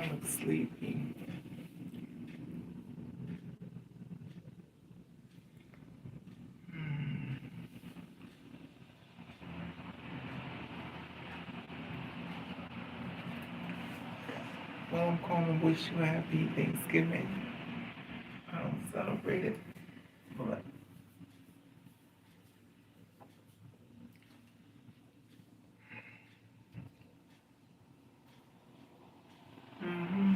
I look sleepy. Well, I'm calling to wish you a happy Thanksgiving. I don't celebrate it, but hmm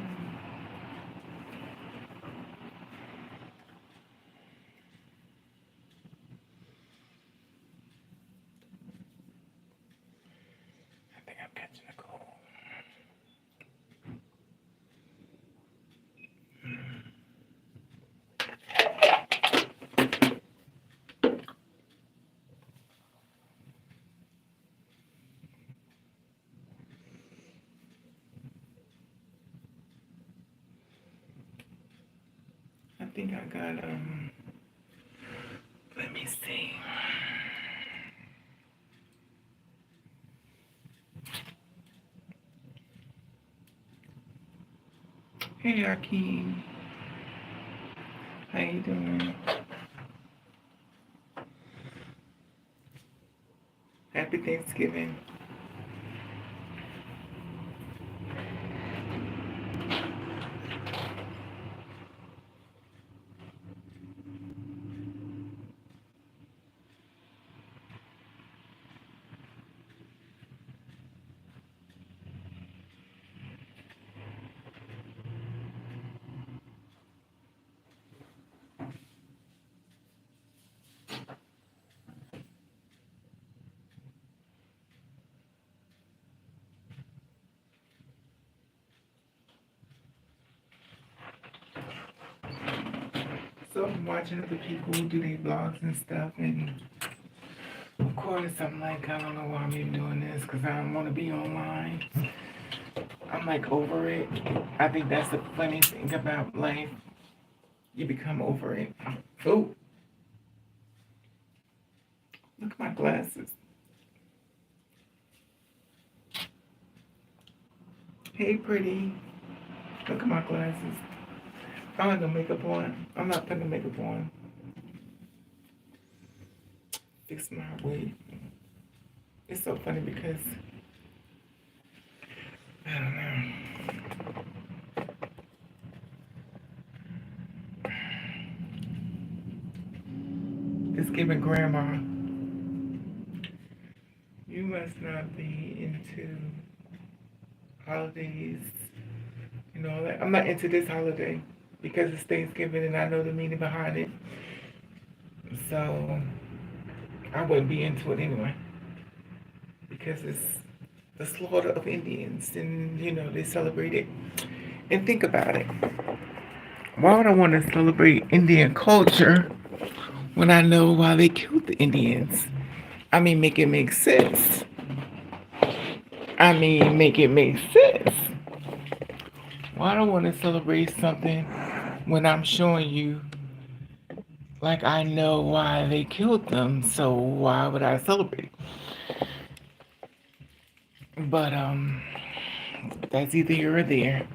I think I'm catching a cold. I think I got let me see. Hey Akeem, how you doing? Happy Thanksgiving. So I'm watching other people do their vlogs and stuff, and of course I'm like, I don't know why I'm even doing this because I don't want to be online. I'm like over it. I think that's the funny thing about life. You become over it. Oh, look at my glasses. Hey, pretty. Look at my glasses. I don't have no makeup on. I'm not putting the makeup on. Fix my wig. It's so funny because I don't know. It's giving grandma. You must not be into holidays. You know, like, I'm not into this holiday because it's Thanksgiving and I know the meaning behind it. So I wouldn't be into it anyway because it's the slaughter of Indians and, you know, they celebrate it. And think about it. Why would I want to celebrate Indian culture when I know why they killed the Indians? I mean, make it make sense. I mean, make it make sense. Why do I want to celebrate something when I'm showing you, like, I know why they killed them, so why would I celebrate? But, that's either here or there.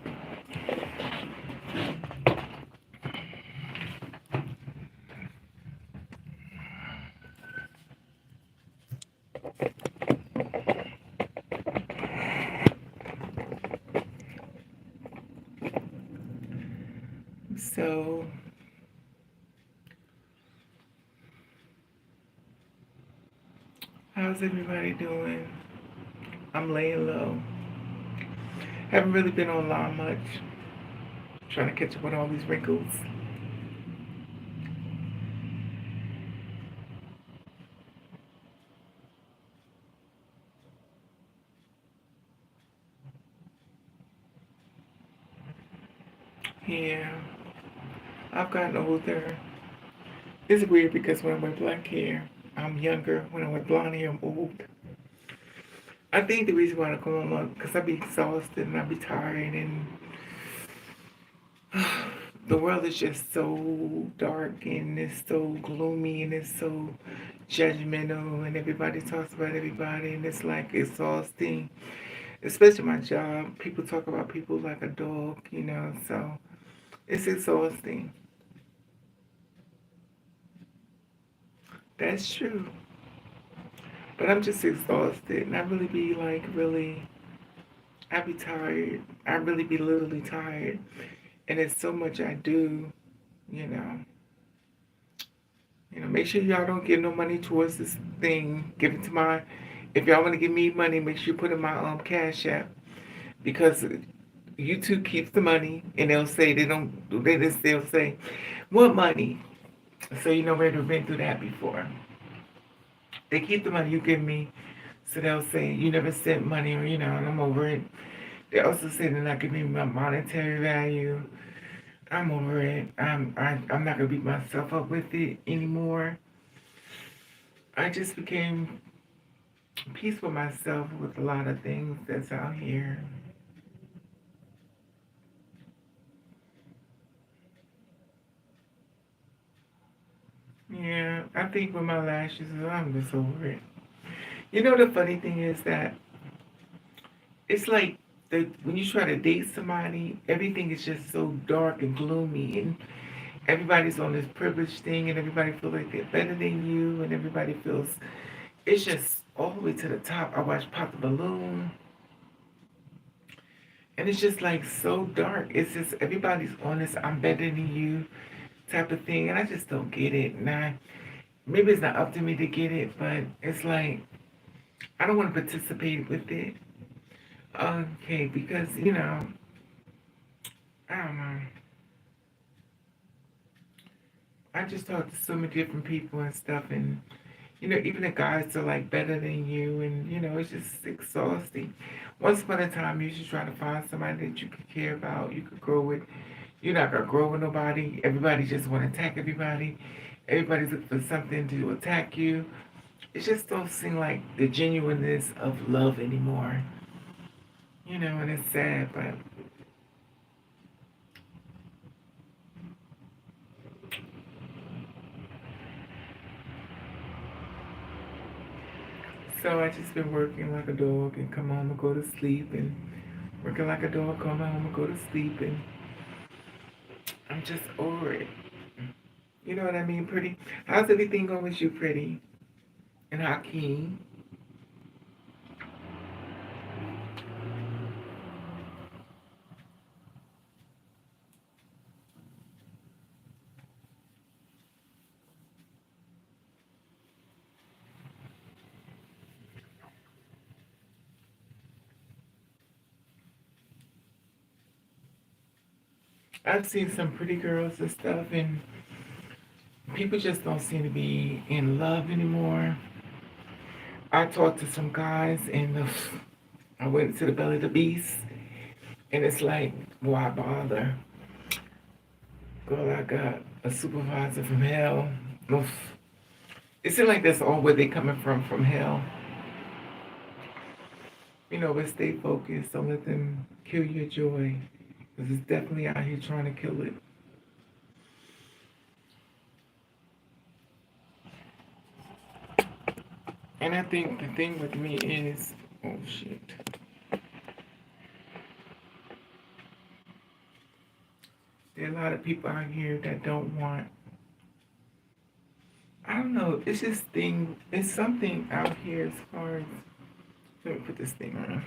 So, how's everybody doing? I'm laying low. Haven't really been online much. Trying to catch up with all these wrinkles. Yeah, I've gotten older. It's weird because when I wear black hair, I'm younger. When I wear blonde hair, I'm old. I think the reason why I come on because I be exhausted and I be tired and the world is just so dark and it's so gloomy and it's so judgmental and everybody talks about everybody and it's like exhausting. especially my job. People talk about people like a dog, so it's exhausting. That's true. But I'm just exhausted, and I really be like, really, I be tired. I really be literally tired. And it's so much I do, you know. Make sure y'all don't give no money towards this thing. Give it to my, if y'all want to give me money, make sure you put in my Cash App. Because YouTube keeps the money, and they'll say they'll say, what money? So you know where they've been through that before. They keep the money you give me, so they'll say you never sent money, or and I'm over it. They also say they're not giving me my monetary value. I'm over it. I'm not gonna beat myself up with it anymore. I just became peace with myself with a lot of things that's out here. Yeah, I think with my lashes, I'm just over it. The funny thing is that it's like when you try to date somebody, everything is just so dark and gloomy, and everybody's on this privileged thing, and everybody feels like they're better than you, and everybody feels it's just all the way to the top. I watched Pop the Balloon, and it's just like so dark. It's just everybody's on this I'm better than you type of thing, and I just don't get it. And maybe it's not up to me to get it, but it's like I don't want to participate with it. Okay, because I don't know. I just talk to so many different people and stuff, and even the guys are like better than you, and it's just exhausting. Once upon a time, you should try to find somebody that you could care about, you could grow with. You're not gonna grow with nobody. Everybody just want to attack everybody. Everybody's looking for something to attack you. It just don't seem like the genuineness of love anymore. And it's sad, but so I just been working like a dog and come home and go to sleep, and working like a dog, come home and go to sleep, and I'm just over it. You know what I mean, pretty? How's everything going with you, pretty? And Hakeem? I've seen some pretty girls and stuff, and people just don't seem to be in love anymore. I talked to some guys, and I went to the belly of the beast, and it's like, why bother? Girl, I got a supervisor from hell. Oof. It seems like that's all where they coming from hell. But stay focused. Don't let them kill your joy. Because it's definitely out here trying to kill it. And I think the thing with me is, oh shit. There are a lot of people out here that don't want, I don't know, it's just it's something out here as far as, let me put this thing on.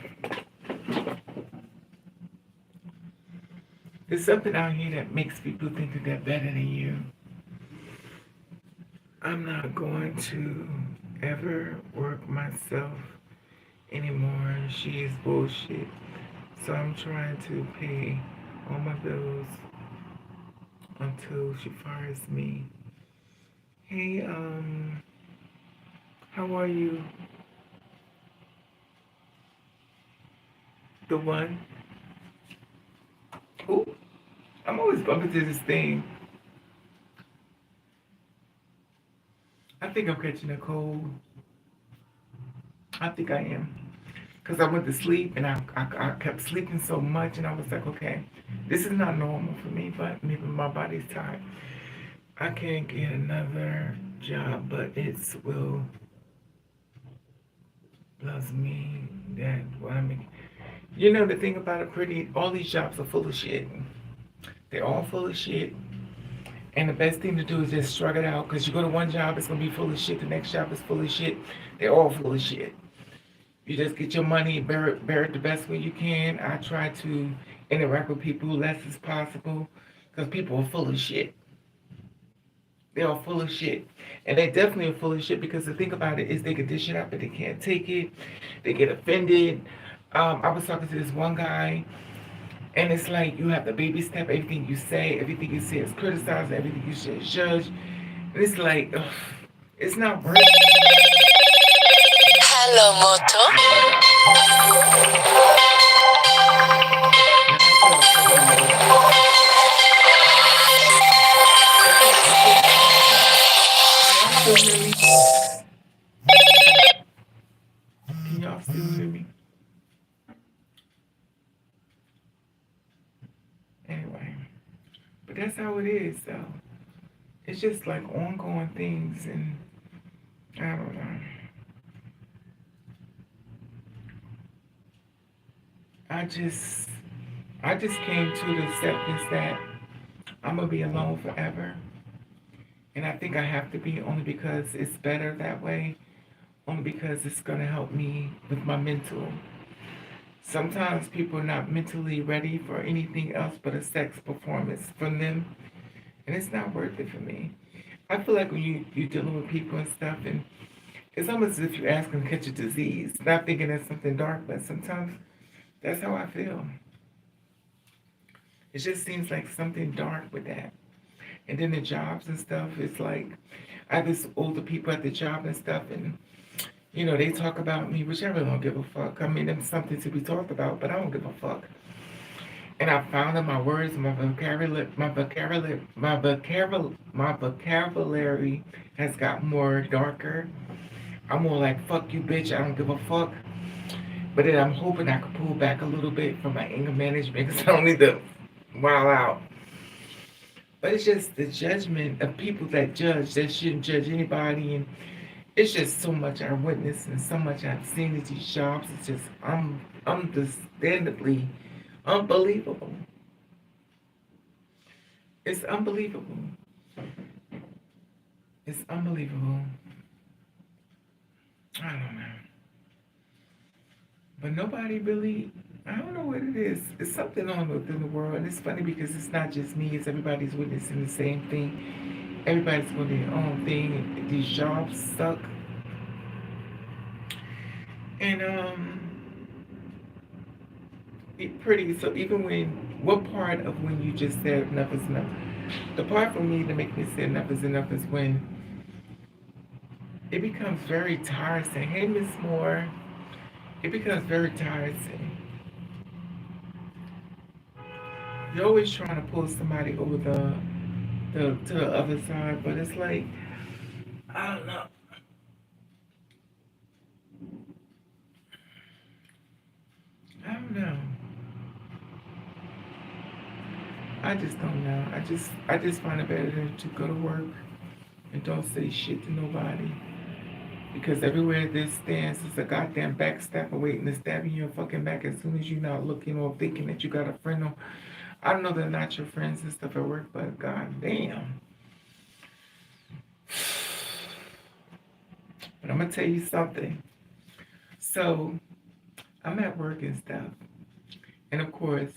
There's something out here that makes people think that they're better than you. I'm not going to ever work myself anymore. She is bullshit. So I'm trying to pay all my bills until she fires me. Hey, how are you? The one? Ooh, I'm always bumping to this thing. I think I'm catching a cold. I think I am. Because I went to sleep, and I kept sleeping so much, and I was like, okay, this is not normal for me, but maybe my body's tired. I can't get another job, but it will loves me that what I mean. You know the thing about it, pretty, all these jobs are full of shit. They're all full of shit. And the best thing to do is just shrug it out. Because you go to one job, it's going to be full of shit. The next job is full of shit. They're all full of shit. You just get your money, bear it the best way you can. I try to interact with people less as possible. Because people are full of shit. They are full of shit. And they definitely are full of shit because the thing about it is they get this shit out, but they can't take it. They get offended. I was talking to this one guy, and it's like you have to baby step everything you say is criticized, everything you say is judged. And it's like, ugh, it's not worth it. Hello, Moto. Can y'all still hear me? Can y'all still hear me? Anyway, but that's how it is, though. It's just like ongoing things, and I don't know. I just, I just came to the acceptance that I'm gonna be alone forever, and I think I have to be only because it's better that way, only because it's gonna help me with my mental. Sometimes people are not mentally ready for anything else but a sex performance from them, and it's not worth it for me. I feel like when you're dealing with people and stuff, and it's almost as if you ask them to catch a disease, not thinking it's something dark, but sometimes that's how I feel. It just seems like something dark with that. And then the jobs and stuff, it's like I have this older people at the job and stuff, and they talk about me, which I really don't give a fuck. I mean, it's something to be talked about, but I don't give a fuck. And I found that my words, my vocabulary has got more darker. I'm more like fuck you, bitch. I don't give a fuck. But then I'm hoping I could pull back a little bit from my anger management because I don't need to wild out. But it's just the judgment of people that judge that shouldn't judge anybody, and it's just so much I witnessed and so much I've seen at these jobs. It's just understandably unbelievable. It's unbelievable. It's unbelievable. I don't know. But nobody really, I don't know what it is. It's something on within the world. And it's funny because it's not just me, it's everybody's witnessing the same thing. Everybody's doing their own thing. And these jobs suck. And so even what part of when you just said enough is enough? The part for me to make me say enough is enough is when it becomes very tiresome. Hey, Miss Moore, it becomes very tiresome. You're always trying to pull somebody over the to the other side, but it's like I don't know. I don't know. I just don't know. I just find it better to go to work and don't say shit to nobody. Because everywhere this stands is a goddamn backstabber waiting to stab you in your fucking back as soon as you're not looking or thinking that you got a friend. Or, I don't know they're not your friends and stuff at work, but goddamn. But I'm gonna tell you something. So I'm at work and stuff, and of course,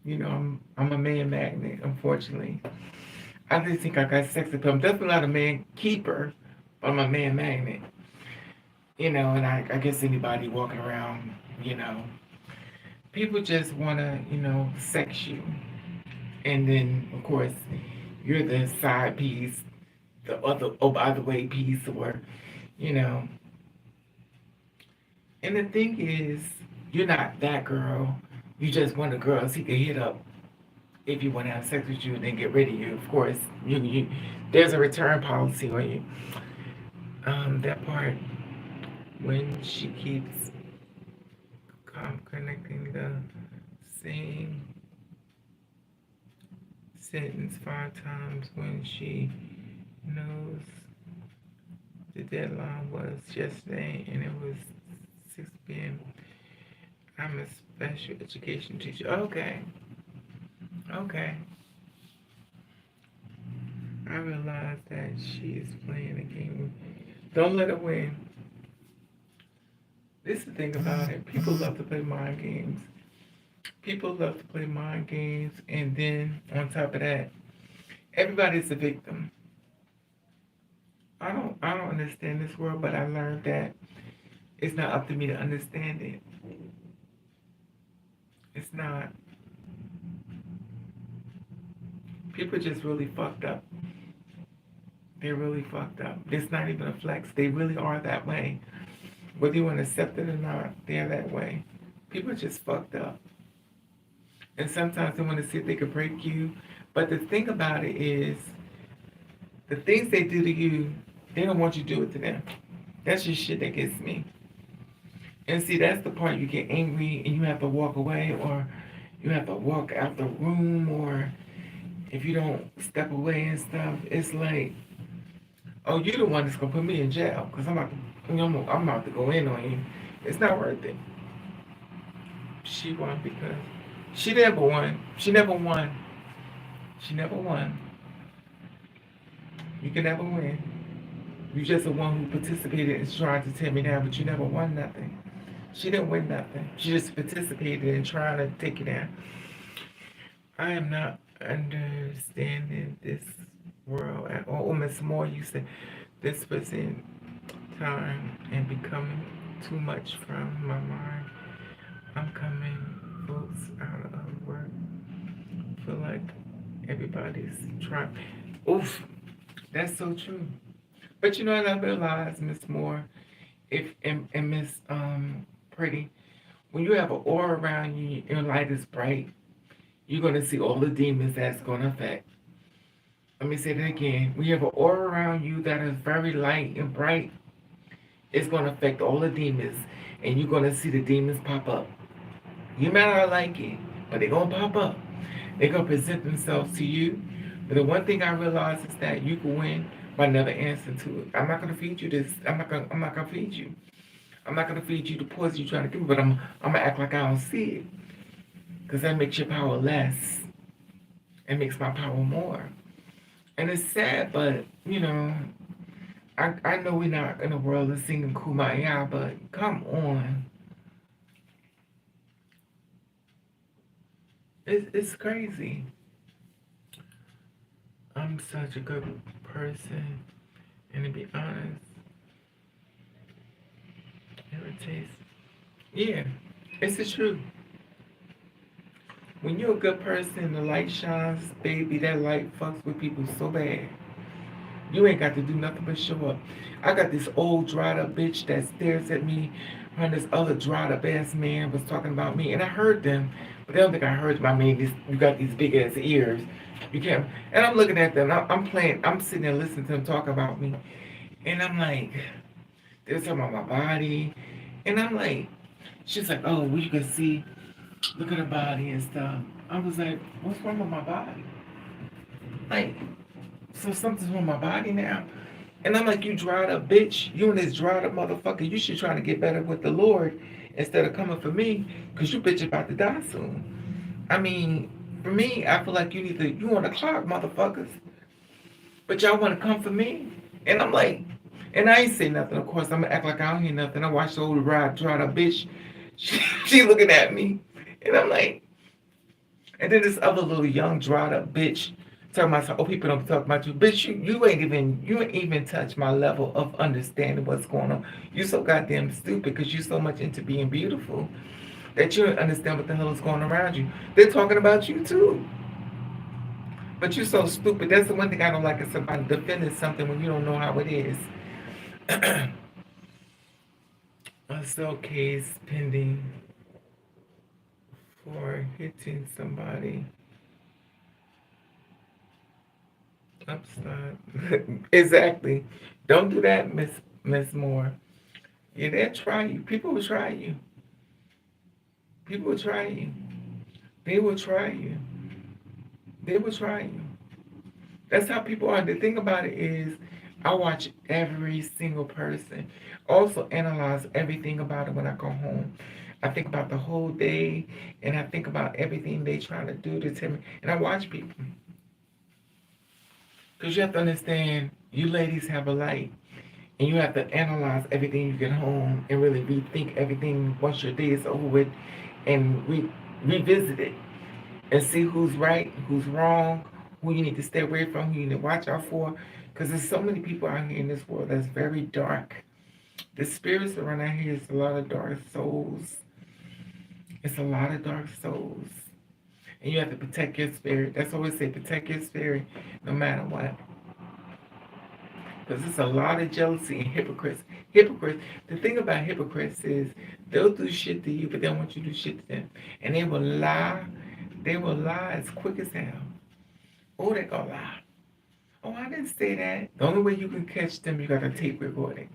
I'm a man magnet. Unfortunately, I just think I got sex appeal. I'm definitely not a man keeper, but I'm a man magnet. And I guess anybody walking around, you know, people just wanna, sex you, and then of course you're the side piece, the other oh by the way piece, or you know. And the thing is, you're not that girl. You just one of the girls he can hit up if you want to have sex with you and then get rid of you. Of course, you there's a return policy on you. That part when she keeps connecting the same sentence 5 times when she knows the deadline was yesterday and it was 6 p.m. I'm a special education teacher. Okay. Okay. I realize that she is playing a game. Don't let her win. This is the thing about it. People love to play mind games. People love to play mind games, and then on top of that, everybody's a victim. I don't understand this world, but I learned that it's not up to me to understand it. It's not. People just really fucked up. They're really fucked up. It's not even a flex. They really are that way. Whether you want to accept it or not, they're that way. People are just fucked up. And sometimes they want to see if they can break you. But the thing about it is, the things they do to you, they don't want you to do it to them. That's just shit that gets me. And see, that's the part you get angry and you have to walk away, or you have to walk out the room, or if you don't step away and stuff, it's like, oh, you're the one that's gonna put me in jail because I'm about to go in on you. It's not worth it. She won because she never won. She never won. She never won. You can never win. You just the one who participated in trying to tear me down, but you never won nothing. She didn't win nothing. She just participated in trying to take you down. I am not understanding this world at all. Oh, Miss Moore, you said this was in time and becoming too much from my mind. I'm coming, folks, out of work. Feel like everybody's trying. Oof, that's so true. But you know what I realized, Miss Moore, if and Miss Pretty, when you have an aura around you, your light is bright, you're gonna see all the demons that's gonna affect. Let me say that again. When you have an aura around you that is very light and bright, it's gonna affect all the demons, and you're gonna see the demons pop up. You might not like it, but they're gonna pop up. They're gonna present themselves to you. But the one thing I realize is that you can win by never answering to it. I'm not gonna feed you this. I'm not gonna feed you. I'm not gonna feed you the poison you're trying to give me, but I'm gonna act like I don't see it. Because that makes your power less. It makes my power more. And it's sad, but I know we're not in a world of singing Kumbaya, but come on. It's crazy. I'm such a good person, and to be honest, it irritates. Yeah, it's the truth. When you're a good person, the light shines, baby. That light fucks with people so bad. You ain't got to do nothing but show up. I got this old dried up bitch that stares at me, and this other dried up ass man was talking about me, and I heard them, but they don't think I heard them. I mean, you got these big ass ears. You can't. And I'm looking at them. I'm playing. I'm sitting there listening to them talk about me, and I'm like, they're talking about my body, and I'm like, she's like, oh, well, you can see, look at her body and stuff. I was like, what's wrong with my body? Like, so something's wrong with my body now. And I'm like, you dried up bitch. You and this dried up motherfucker, you should try to get better with the Lord instead of coming for me, because you bitch about to die soon. I mean, for me, I feel like you on the clock, motherfuckers. But y'all want to come for me? And I'm like, and I ain't say nothing, of course. I'm going to act like I don't hear nothing. I watched the old dried up bitch. She looking at me. And I'm like, and then this other little young dried up bitch talking about, oh, people don't talk about you. Bitch, you ain't even touch my level of understanding what's going on. You so goddamn stupid because you so much into being beautiful that you don't understand what the hell is going around you. They're talking about you too. But you're so stupid. That's the one thing I don't like, is somebody defending something when you don't know how it is. A cell case pending for hitting somebody upside. Exactly. Don't do that, Miss Moore. Yeah, they'll try you. People will try you. People will try you. They will try you. They will try you. That's how people are. The thing about it is, I watch every single person. Also analyze everything about it when I go home. I think about the whole day, and I think about everything they try to do to tell me. And I watch people. Because you have to understand, you ladies have a light. And you have to analyze everything you get home and really rethink everything once your day is over with and revisit it and see who's right, who's wrong, who you need to stay away from, who you need to watch out for. Because there's so many people out here in this world that's very dark. The spirits around out here is a lot of dark souls. It's a lot of dark souls. And you have to protect your spirit. That's what we say, protect your spirit no matter what. Because there's a lot of jealousy and hypocrites. Hypocrites, the thing about hypocrites is they'll do shit to you, but they don't want you to do shit to them. And they will lie. They will lie as quick as hell. Oh, they gonna lie. Oh, I didn't say that. The only way you can catch them, you got a tape recording.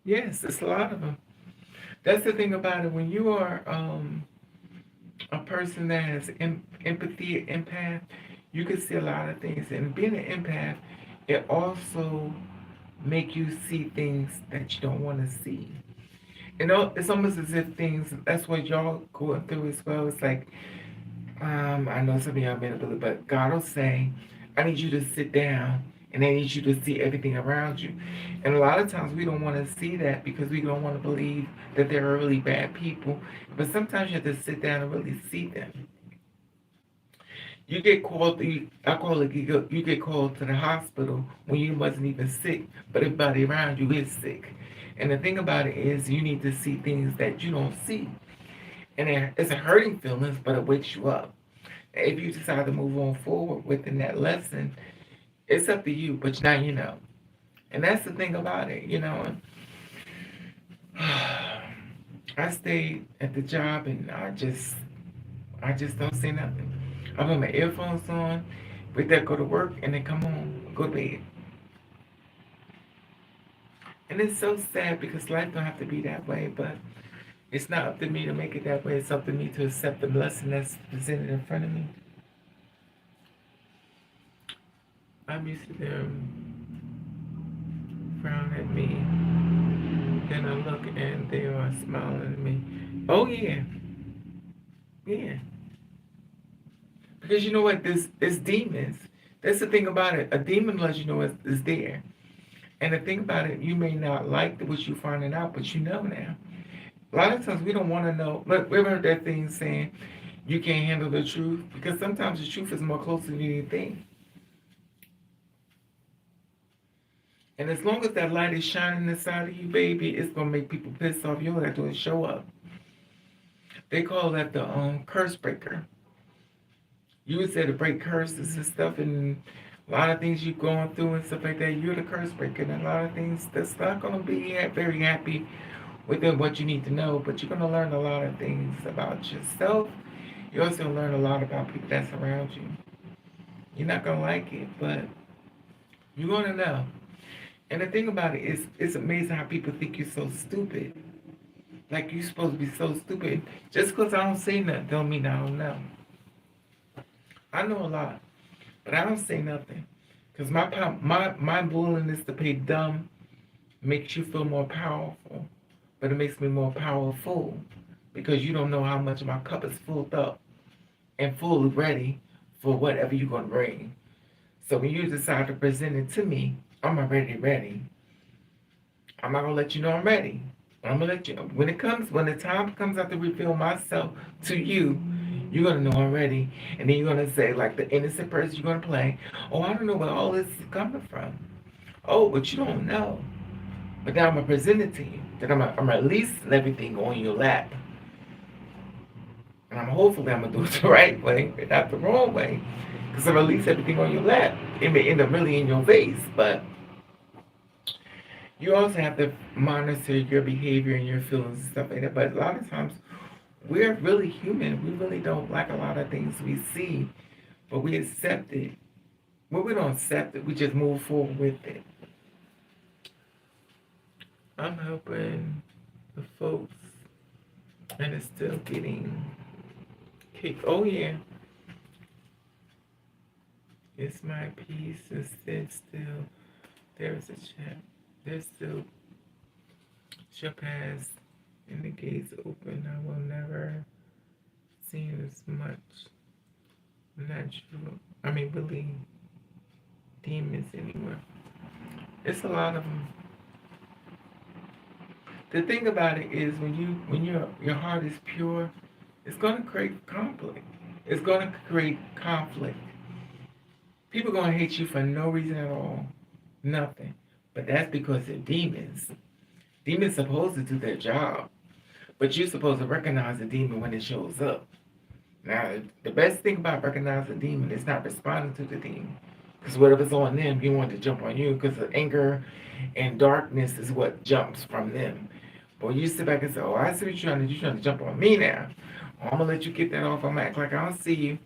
Yes, it's a lot of them. That's the thing about it. When you are a person that has empathy, empath, you can see a lot of things. And being an empath, it also make you see things that you don't want to see. You know, it's almost as if things, that's what y'all going through as well. It's like, I know some of y'all been able to, but God will say, I need you to sit down and I need you to see everything around you. And a lot of times we don't want to see that because we don't want to believe that there are really bad people. But sometimes you have to sit down and really see them. You get called, I call it, you get called to the hospital when you wasn't even sick, but everybody around you is sick. And the thing about it is you need to see things that you don't see. And it's a hurting feelings, but it wakes you up. If you decide to move on forward within that lesson, it's up to you, but now you know. And that's the thing about it, you know. I stayed at the job and I just don't say nothing. I put my earphones on, with that go to work and then come home, go to bed. And it's so sad because life don't have to be that way, but it's not up to me to make it that way. It's up to me to accept the blessing that's presented in front of me. I'm used to them frown at me. Then I look and they are smiling at me. Oh yeah, yeah. Because you know what? This is demons. That's the thing about it. A demon lets you know it's there. And the thing about it, you may not like what you're finding out, but you know now. A lot of times we don't want to know. Look, we've heard that thing saying you can't handle the truth because sometimes the truth is more closer than you think. And as long as that light is shining inside of you, baby, it's gonna make people pissed off. You don't have to show up. They call that the curse breaker. You would say to break curses and stuff, and a lot of things you're going through and stuff like that. You're the curse breaker, and a lot of things that's not gonna be very happy within what you need to know. But you're gonna learn a lot of things about yourself. You also learn a lot about people that's around you. You're not gonna like it, but you're gonna know. And the thing about it is, it's amazing how people think you're so stupid. Like you're supposed to be so stupid. Just because I don't say nothing don't mean I don't know. I know a lot, but I don't say nothing. Because my willingness to play dumb makes you feel more powerful. But it makes me more powerful. Because you don't know how much my cup is filled up and fully ready for whatever you're going to bring. So when you decide to present it to me, I'm already ready. I'm not gonna let you know I'm ready. I'm gonna let you know when the time comes out to reveal myself to you, you're gonna know I'm ready. And then you're gonna say, like the innocent person you're gonna play, oh, I don't know where all this is coming from. Oh, but you don't know. But now I'm gonna present it to you. Then I'm releasing everything on your lap. And hopefully I'm gonna do it the right way, but not the wrong way. Because I release everything on your lap. It may end up really in your face, but you also have to monitor your behavior and your feelings and stuff like that. But a lot of times, we're really human. We really don't like a lot of things we see, but we accept it. Well, we don't accept it. We just move forward with it. I'm helping the folks, and it's still getting kicked. Oh, yeah. It's my piece to sit still. There's a chat. This still shall pass, and the gates open. I will never see as much natural, believe demons anywhere. It's a lot of them. The thing about it is when your heart is pure, it's gonna create conflict. It's gonna create conflict. People gonna hate you for no reason at all, nothing. But that's because they're demons. Demons supposed to do their job, but you're supposed to recognize the demon when it shows up. Now, the best thing about recognizing a demon is not responding to the demon. Because whatever's on them, you want to jump on you because the anger and darkness is what jumps from them. But when you sit back and say, oh, I see what you're trying to jump on me now. Oh, I'm going to let you get that off. I'm act like I don't see you.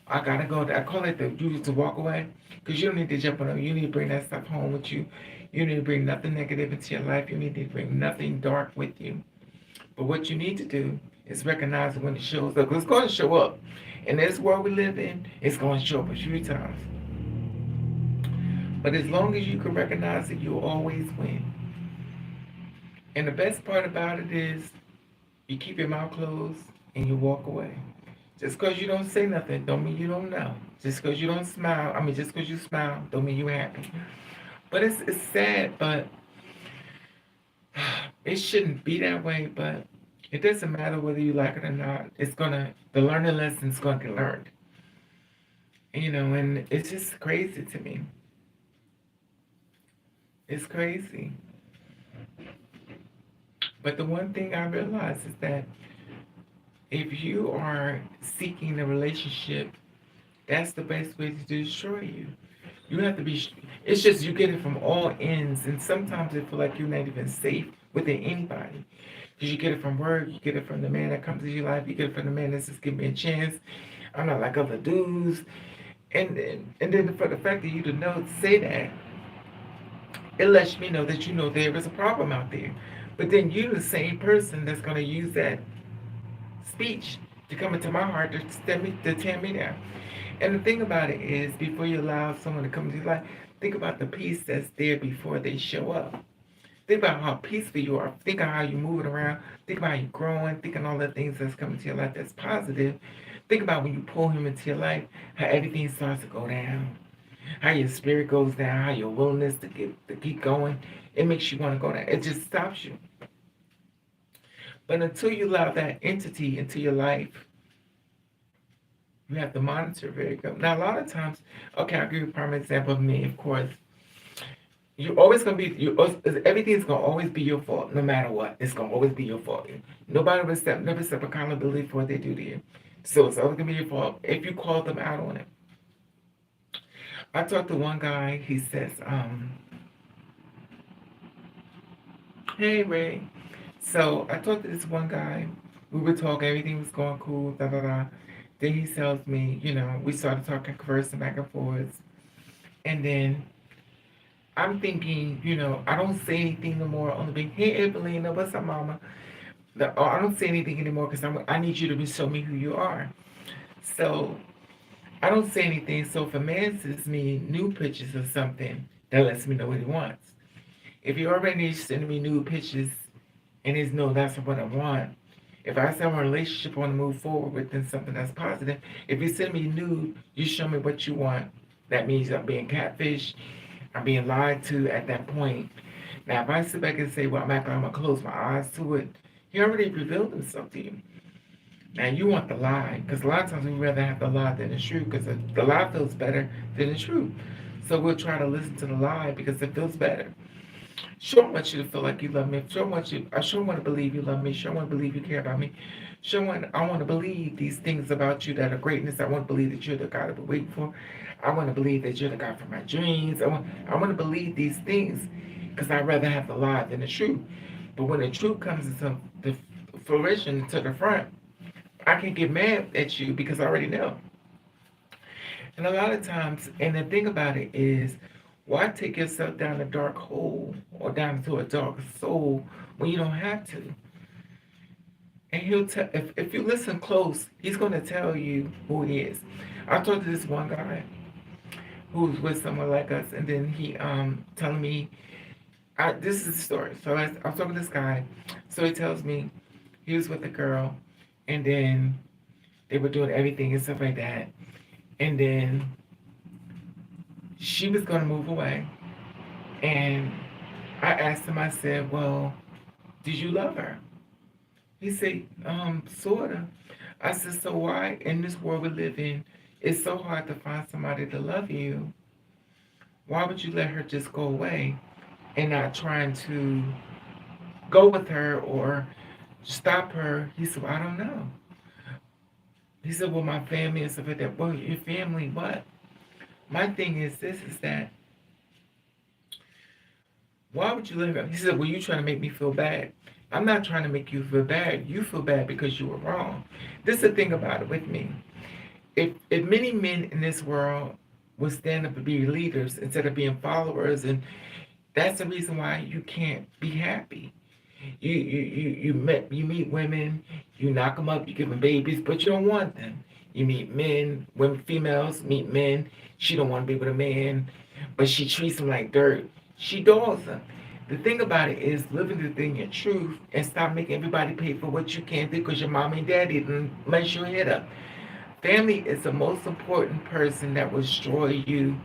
I got to go. I call it the you to walk away because you don't need to jump on them. You need to bring that stuff home with you. You need to bring nothing negative into your life. You need to bring nothing dark with you. But what you need to do is recognize it when it shows up. Because it's going to show up. In this world we live in, it's going to show up a few times. But as long as you can recognize it, you'll always win. And the best part about it is you keep your mouth closed and you walk away. Just because you don't say nothing don't mean you don't know. Just because you don't smile, just because you smile don't mean you're happy. But it's sad, but it shouldn't be that way, but it doesn't matter whether you like it or not. The learning lesson's gonna get learned. And it's just crazy to me. It's crazy. But the one thing I realize is that if you are seeking a relationship, that's the best way to destroy you. You have to be, it's just you get it from all ends, and sometimes it feel like you're not even safe within anybody. Because you get it from work, you get it from the man that comes into your life, you get it from the man that says, give me a chance. I'm not like other dudes. And then for the fact that you to know to say that, it lets me know that you know there is a problem out there. But then you're the same person that's going to use that speech to come into my heart to tear me down. And the thing about it is, before you allow someone to come into your life, think about the peace that's there before they show up. Think about how peaceful you are. Think of how you're moving around. Think about how you're growing. Think of all the things that's coming to your life that's positive. Think about when you pull him into your life, how everything starts to go down. How your spirit goes down, how your willingness to keep going, it makes you want to go down. It just stops you. But until you allow that entity into your life, you have to monitor very good. Now, a lot of times, okay, I'll give you a prime example of me, of course. You're always going to be, everything's going to always be your fault, no matter what. It's going to always be your fault. Nobody will never accept accountability for what they do to you. So it's always going to be your fault if you call them out on it. I talked to one guy, he says, hey, Ray. So I talked to this one guy. We were talking, everything was going cool, da da da. Then he tells me, we started talking, conversing back and forth. And then I'm thinking, I don't say anything no more on the big, hey, Evelina, what's up, mama? I don't say anything anymore because I need you to show me who you are. So I don't say anything. So if a man sends me nude pictures or something, that lets me know what he wants. If he already sending me nude pictures and he's no, that's what I want. If I say I'm in a relationship I want to move forward with, then something that's positive. If you send me nude, you show me what you want. That means I'm being catfished. I'm being lied to at that point. Now, if I sit back and say, well, I'm going to close my eyes to it, he already revealed himself to you. Now, you want the lie, because a lot of times we'd rather have the lie than the truth, because the lie feels better than the truth. So we'll try to listen to the lie because it feels better. Sure, I want you to feel like you love me. I sure want to believe you love me. Sure, I want to believe you care about me. I want to believe these things about you that are greatness. I want to believe that you're the God I've been waiting for. I want to believe that you're the God for my dreams. I want to believe these things because I'd rather have the lie than the truth. But when the truth comes into the fruition, to the front, I can get mad at you because I already know. And a lot of times, and the thing about it is, why take yourself down a dark hole or down to a dark soul when you don't have to? And he'll tell, if you listen close, he's going to tell you who he is. I talked to this one guy who's with someone like us, and then he telling me This is the story. So I was talking to this guy. So he tells me he was with a girl, and then they were doing everything and stuff like that. And then she was going to move away. And I asked him, I said, well, did you love her? He said, sort of. I said, so why in this world we live in, it's so hard to find somebody to love you. Why would you let her just go away and not trying to go with her or stop her? He said, well, I don't know. He said, well, my family and stuff like that. Well, your family, what? My thing is this, is that, why would you let her? He said, well, you trying to make me feel bad. I'm not trying to make you feel bad. You feel bad because you were wrong. This is the thing about it with me. If many men in this world would stand up and be leaders instead of being followers, and that's the reason why you can't be happy. You meet women, you knock them up, you give them babies, but you don't want them. You meet men, women, females meet men. She don't want to be with a man, but she treats them like dirt. She dogs them. The thing about it is living the thing in truth and stop making everybody pay for what you can't do because your mom and daddy didn't mess your head up. Family is the most important person that will destroy you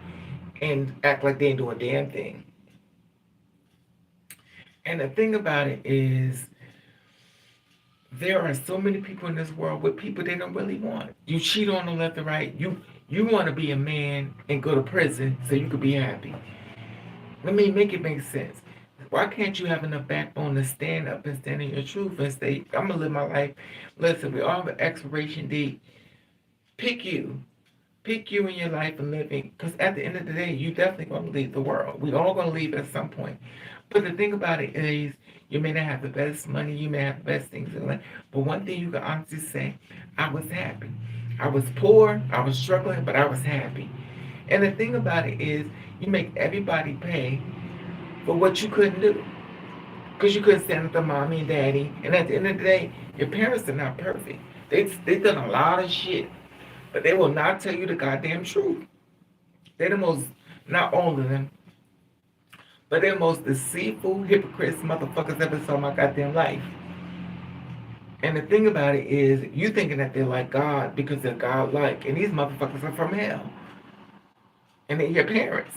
and act like they ain't doing a damn thing. And the thing about it is, there are so many people in this world with people they don't really want. You cheat on them left and right. You want to be a man and go to prison so you could be happy. Let me make it make sense. Why can't you have enough backbone to stand up and stand in your truth and say, I'm gonna live my life? Listen, we all have an expiration date. Pick you. Pick you in your life and living. Because at the end of the day, you definitely gonna leave the world. We all gonna leave at some point. But the thing about it is, you may not have the best money, you may have the best things in life, but one thing you can honestly say, I was happy. I was poor, I was struggling, but I was happy. And the thing about it is, you make everybody pay for what you couldn't do. Because you couldn't stand up to mommy and daddy. And at the end of the day, your parents are not perfect. They done a lot of shit, but they will not tell you the goddamn truth. They're the most, not all of them, but they're the most deceitful, hypocrites, motherfuckers ever saw in my goddamn life. And the thing about it is, you thinking that they're like God because they're God-like, and these motherfuckers are from hell. And they're your parents.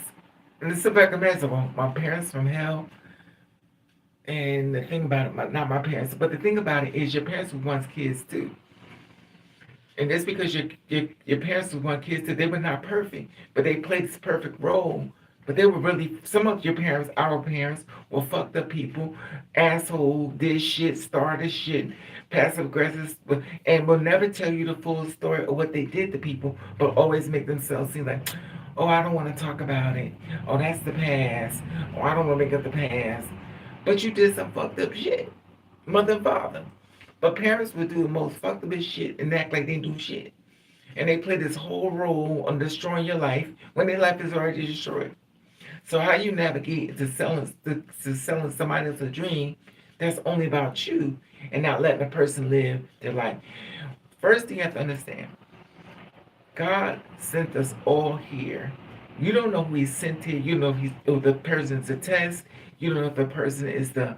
And the simple fact of the matter is, well, my parents from hell. And the thing about it, not my parents, but the thing about it is, your parents were once kids too. And that's because your parents were once kids too. They were not perfect, but they played this perfect role. But they were really, some of your parents, our parents, were fucked up people, asshole, did shit, started shit, passive aggressive, and will never tell you the full story of what they did to people, but always make themselves seem like, oh, I don't want to talk about it. Oh, that's the past. Oh, I don't want to make up the past. But you did some fucked up shit, mother and father. But parents would do the most fucked up shit and act like they do shit. And they play this whole role on destroying your life when their life is already destroyed. So how you navigate to selling somebody else a dream that's only about you and not letting the person live their life. First thing you have to understand, God sent us all here. You don't know who he sent here. You know if the person's a test. You don't know if the person is the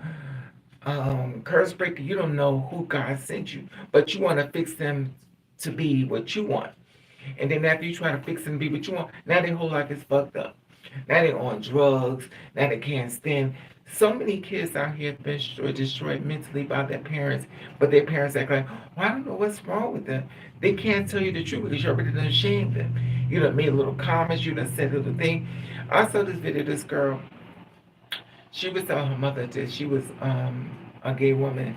curse breaker. You don't know who God sent you. But you want to fix them to be what you want. And then after you try to fix them to be what you want, now their whole life is fucked up. Now they're on drugs. Now they can't stand. So many kids out here have been destroyed mentally by their parents, but their parents act like, well, I don't know what's wrong with them. They can't tell you the truth because you already done shamed them. You done made little comments. You done said little thing. I saw this video. This girl, she was telling her mother that she was a gay woman,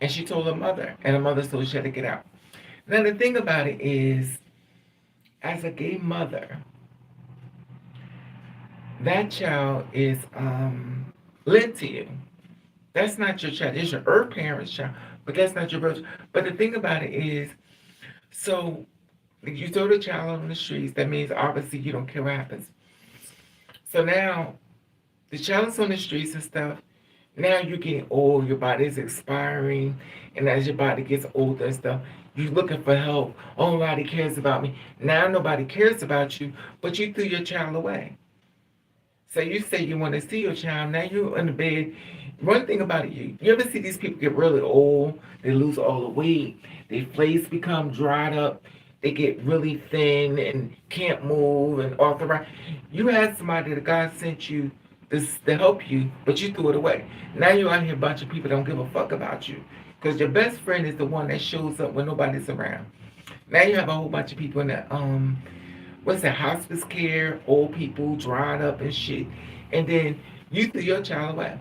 and she told her mother, and her mother told she had to get out. Now the thing about it is, as a gay mother, that child is lent to you. That's not your child. It's your earth parent's child, but that's not your birth. But the thing about it is, so if you throw the child on the streets, that means obviously you don't care what happens. So now the child is on the streets and stuff. Now you're getting old, your body is expiring, and as your body gets older and stuff, you're looking for help. Oh, nobody cares about me. Now nobody cares about you, but you threw your child away. So you say you want to see your child. Now you're in the bed. One thing about it, you ever see these people get really old? They lose all the weight. Their face become dried up. They get really thin and can't move and arthritis. You had somebody that God sent you this to help you, but you threw it away. Now you're out here, a bunch of people don't give a fuck about you. Because your best friend is the one that shows up when nobody's around. Now you have a whole bunch of people in the what's that, hospice care, old people dried up and shit. And then you threw your child away.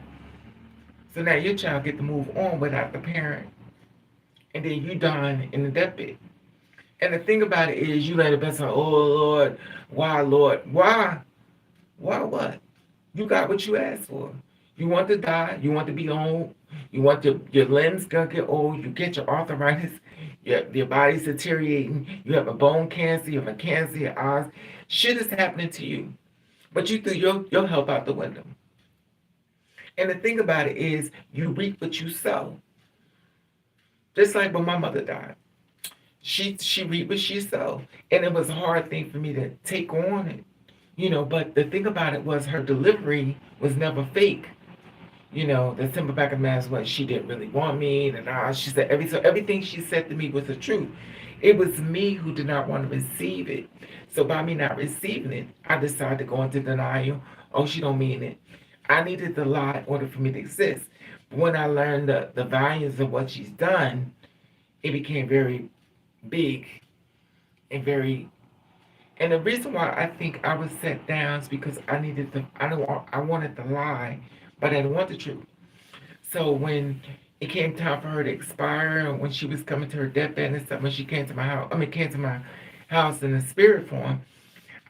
So now your child get to move on without the parent. And then you dying in the deathbed. And the thing about it is you let the best say, oh Lord, why Lord? Why? Why what? You got what you asked for. You want to die, you want to be old, you want your limbs gonna get old, you get your arthritis, your body's deteriorating, you have a bone cancer, you have a cancer, your eyes, shit is happening to you. But you threw your health out the window. And the thing about it is you reap what you sow. Just like when my mother died. She reaped what she sowed. And it was a hard thing for me to take on it. But the thing about it was her delivery was never fake. The simple back of the matter was she didn't really want me. And she said everything she said to me was the truth. It was me who did not want to receive it. So by me not receiving it, I decided to go into denial. Oh, she don't mean it. I needed the lie in order for me to exist. But when I learned the values of what she's done, it became very big and very. And the reason why I think I was set down is because I wanted the lie, but I didn't want the truth. So when it came time for her to expire, and when she was coming to her deathbed and stuff, when she came to my house, came to my house in the spirit form,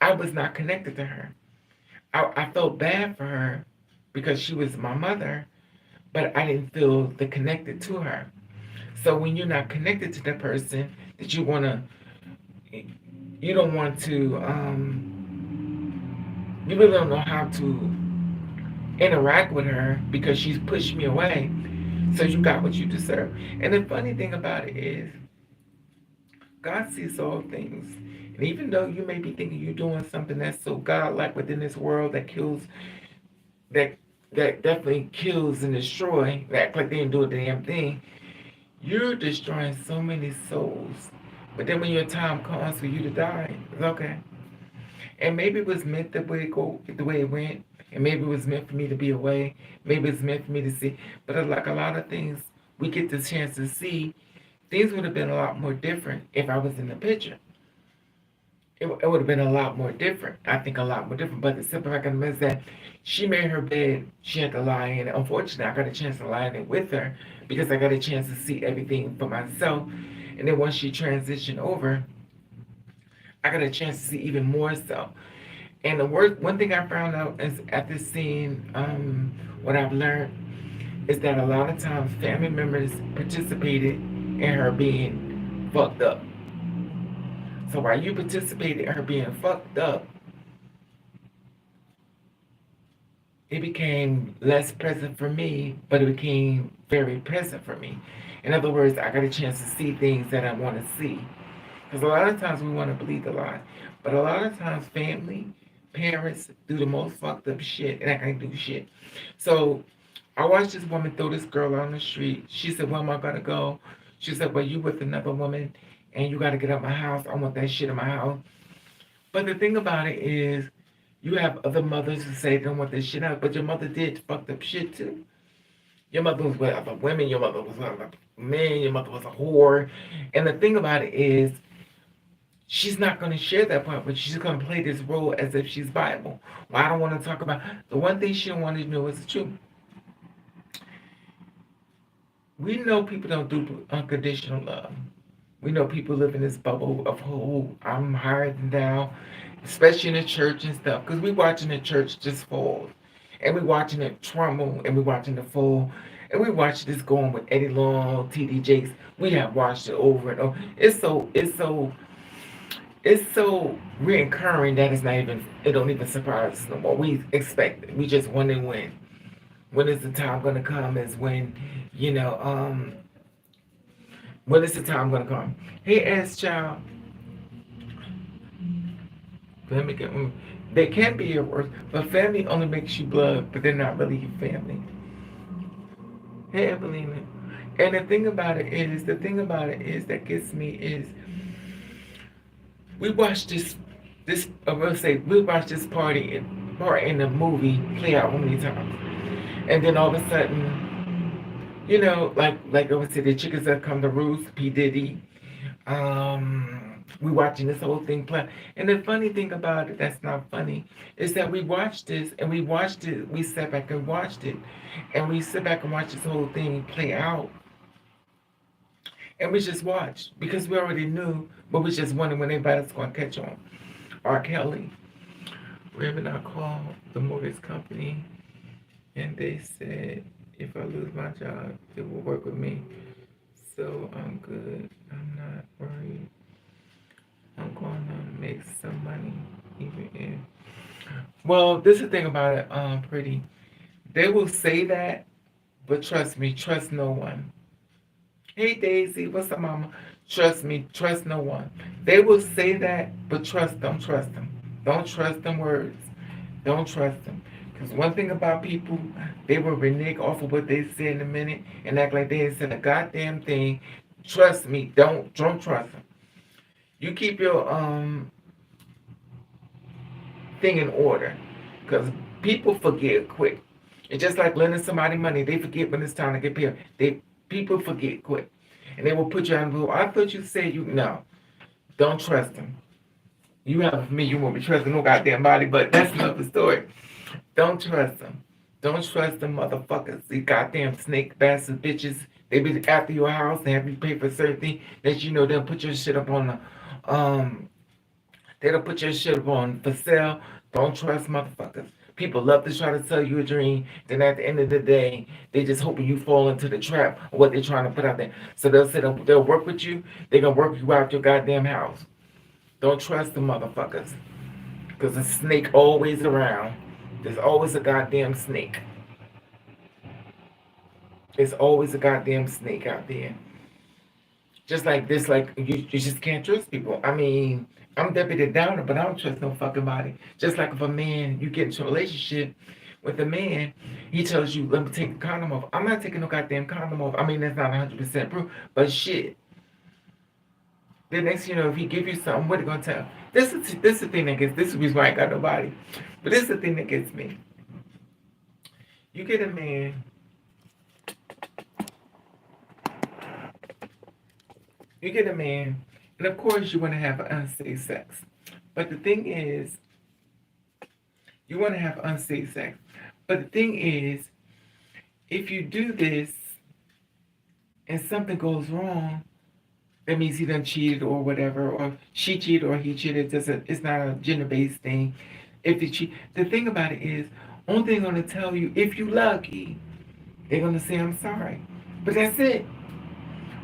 I was not connected to her. I felt bad for her because she was my mother, but I didn't feel the connected to her. So when you're not connected to the person that you don't want to, you really don't know how to interact with her because she's pushed me away. So you got what you deserve. And the funny thing about it is, God sees all things. And even though you may be thinking you're doing something that's so godlike within this world that kills, that definitely kills and destroys, act like they didn't do a damn thing, you're destroying so many souls. But then when your time comes for you to die, it's okay. And maybe it was meant the way it went. And maybe it was meant for me to be away. Maybe it's meant for me to see. But like a lot of things we get the chance to see, things would have been a lot more different if I was in the picture. It would have been a lot more different. I think a lot more different. But the simple fact of the matter is that she made her bed. She had to lie in it. Unfortunately, I got a chance to lie in it with her because I got a chance to see everything for myself. And then once she transitioned over, I got a chance to see even more so. And one thing I found out is after seeing what I've learned is that a lot of times family members participated in her being fucked up. So while you participated in her being fucked up, it became less present for me, but it became very present for me. In other words, I got a chance to see things that I want to see. Because a lot of times we want to believe the lie. But a lot of times family, parents do the most fucked up shit and I can't do shit. So I watched this woman throw this girl on the street. She said, where am I going to go? She said, well, you with another woman and you got to get out my house. I want that shit in my house. But the thing about it is, you have other mothers who say they don't want this shit out, but your mother did fucked up shit too. Your mother was with other women, your mother was with other men, your mother was a whore. And the thing about it is, she's not going to share that part, but she's going to play this role as if she's Bible. Well, I don't want to talk about, the one thing she don't want to know is the truth. We know people don't do unconditional love. We know people live in this bubble of, oh, I'm higher than thou, especially in the church and stuff, because we watching the church just fall. And we watching it tremble, and we watching it fall. And we watch this going with Eddie Long, T.D. Jakes. We have watched it over and over. It's so reoccurring that it don't even surprise us no more. We expect it. We just wonder when. When is the time going to come is when, when is the time going to come? Hey, S child. Let me get They can be your worst, but family only makes you blood, but they're not really your family. Hey, Evelina. And the thing about it is that gets me is we watched this I will say we watched this part in the movie play out many times, and then all of a sudden, like I would say, the chickens that come to roost, P Diddy. We watching this whole thing play, and the funny thing about it that's not funny is that we watched this and we watched it. We sat back and watched it, and we sit back and watch this whole thing play out, and we just watched because we already knew, but we just wondering when everybody's going to catch on. R. Kelly, Ravenovah called the mortgage company, and they said if I lose my job, they will work with me. So I'm good. I'm not worried. I'm going to make some money, even if. Well, this is the thing about it, Pretty. They will say that, but trust me, trust no one. Hey Daisy, what's up, Mama? Trust me, trust no one. They will say that, but don't trust them. Don't trust them words. Don't trust them. Because one thing about people, they will renege off of what they say in a minute and act like they ain't said a goddamn thing. Trust me, don't trust them. You keep your thing in order, because people forget quick. It's just like lending somebody money. They forget when it's time to get paid. People forget quick, and they will put you on the rule. I thought you said you no. Don't trust them. You have me. You won't be trusting no goddamn body, but that's another story. Don't trust them. Don't trust them motherfuckers. These goddamn snake bastard bitches. They be after your house and have you pay for certain things that they'll put your shit up on the they'll put your shit up on for sale. Don't trust motherfuckers. People love to try to sell you a dream. Then at the end of the day, they just hoping you fall into the trap of what they're trying to put out there. So they'll work with you. They're gonna work you out your goddamn house. Don't trust the motherfuckers. Because a snake always around. There's always a goddamn snake. There's always a goddamn snake out there. Just like this, like you just can't trust people. I mean, I'm Deputy Downer, but I don't trust no fucking body. Just like if a man, you get into a relationship with a man, he tells you, let me take the condom off. I'm not taking no goddamn condom off. I mean, that's not 100% proof, but shit. The next, if he give you something, what are you gonna tell? This is the thing that gets. This is the reason why I ain't got nobody. But this is the thing that gets me. You get a man. You get a man, and of course you want to have unsafe sex. But the thing is, you want to have unsafe sex. But the thing is, if you do this and something goes wrong, that means he done cheated or whatever, or she cheated or he cheated. It's not a gender-based thing. If you cheat, the thing about it is, only thing they're gonna tell you, if you lucky, they're gonna say I'm sorry. But that's it.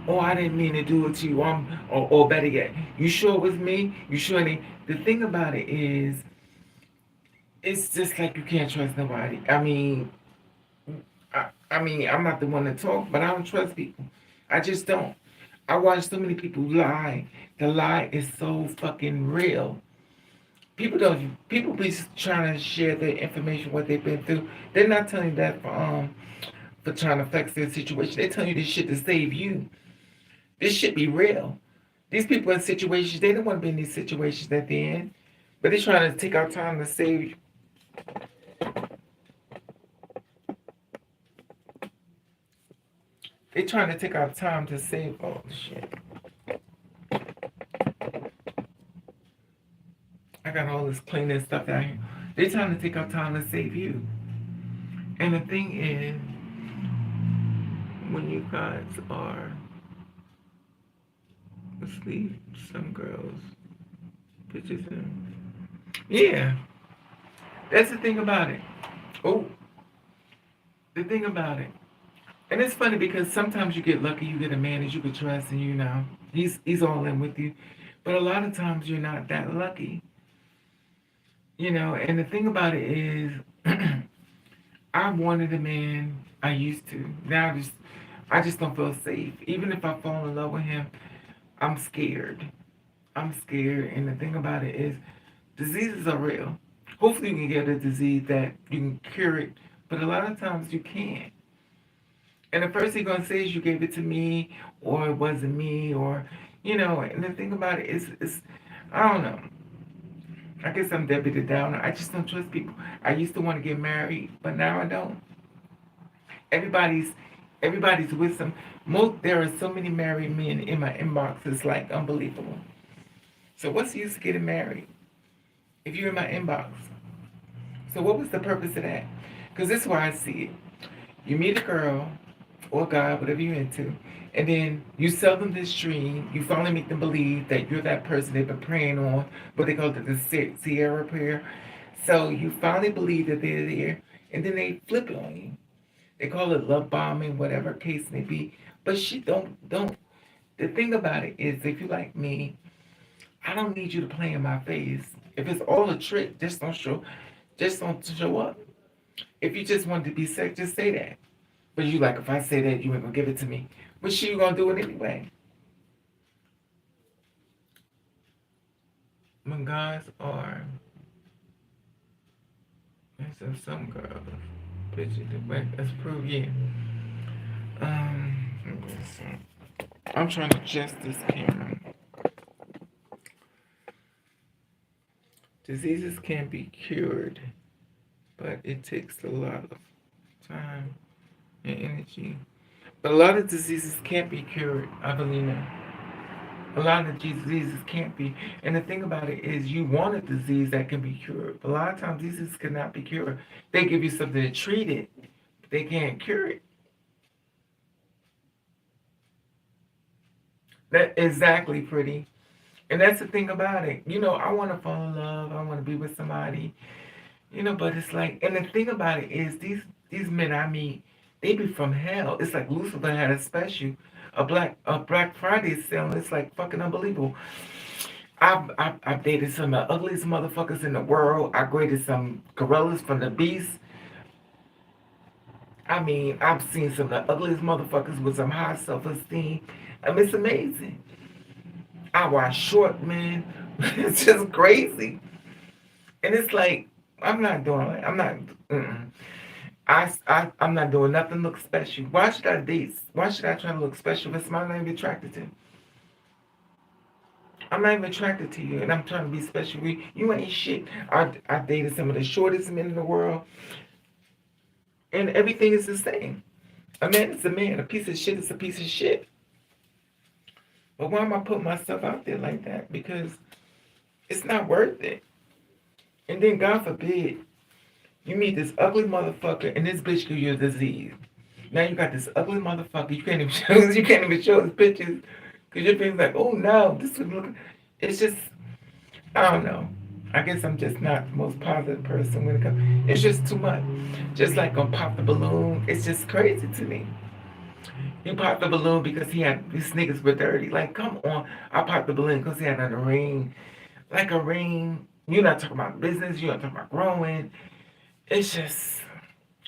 Oh, I didn't mean to do it to you. Or better yet, you sure it was me? You sure? The thing about it is, it's just like you can't trust nobody. I mean, I'm not the one to talk, but I don't trust people. I just don't. I watch so many people lie. The lie is so fucking real. People be trying to share their information, what they've been through. They're not telling you that for trying to fix their situation. They're telling you this shit to save you. This should be real. These people in situations, they don't want to be in these situations at the end. But they're trying to take our time to save you. They're trying to take our time to save. Oh, shit. I got all this cleaning stuff down here. They're trying to take our time to save you. And the thing is, when you guys are asleep, some girls, bitches, and yeah, that's the thing about it. Oh, the thing about it. And it's funny because sometimes you get lucky, you get a man that you can trust, and he's all in with you. But a lot of times you're not that lucky. And the thing about it is, I wanted a man. I used to. Now I just don't feel safe. Even if I fall in love with him, I'm scared. I'm scared. And the thing about it is, diseases are real. Hopefully you can get a disease that you can cure it, but a lot of times you can't. And the first thing you're gonna say is you gave it to me, or it wasn't me, or And the thing about it is I don't know. I guess I'm Debbie the Downer. I just don't trust people. I used to want to get married, but now I don't. Everybody's everybody's with some. There are so many married men in my inbox. It's like unbelievable. So what's the use of getting married if you're in my inbox? So what was the purpose of that? Because this is why I see it. You meet a girl or guy, whatever you're into, and then you sell them this dream. You finally make them believe that you're that person they've been praying on, what they call it, the Sierra prayer. So you finally believe that they're there, and then they flip it on you. They call it love bombing, whatever case may be. But she don't. The thing about it is, if you like me, I don't need you to play in my face. If it's all a trick, just don't show up. If you just want to be sick, just say that. But you like, if I say that, you ain't gonna give it to me. But she gonna do it anyway. When guys are, there's some girls, picture the way, let's prove yeah. I'm trying to adjust this camera. Diseases can be cured, but it takes a lot of time and energy. But a lot of diseases can't be cured, Avelina. A lot of diseases can't be. And the thing about it is, you want a disease that can be cured. But a lot of times, diseases cannot be cured. They give you something to treat it, but they can't cure it. That exactly, pretty. And that's the thing about it. I want to fall in love. I want to be with somebody. But it's like, and the thing about it is, these men I meet, they be from hell. It's like Lucifer had a special, a Black Friday sale. It's like fucking unbelievable. I've dated some of the ugliest motherfuckers in the world. I graded some gorillas from the beast. I mean, I've seen some of the ugliest motherfuckers with some high self-esteem. I mean, it's amazing. I watch short men. It's just crazy. And it's like, I'm not doing it. Mm-mm. I'm not doing nothing look special. Why should I date? Why should I try to look special if I'm not even attracted to? I'm not even attracted to you, and I'm trying to be special. You ain't shit. I dated some of the shortest men in the world, and everything is the same. A man is a man. A piece of shit is a piece of shit. But why am I putting myself out there like that? Because it's not worth it. And then, God forbid, you meet this ugly motherfucker, and this bitch give you a disease. Now you got this ugly motherfucker. You can't even show his pictures because your feelings like, oh no, this would look. It's just, I don't know. I guess I'm just not the most positive person when it comes. It's just too much. Just like on Pop the Balloon, it's just crazy to me. He popped the balloon because his niggas were dirty. Like, come on. I popped the balloon because he had on a ring. Like a ring. You're not talking about business. You're not talking about growing. It's just,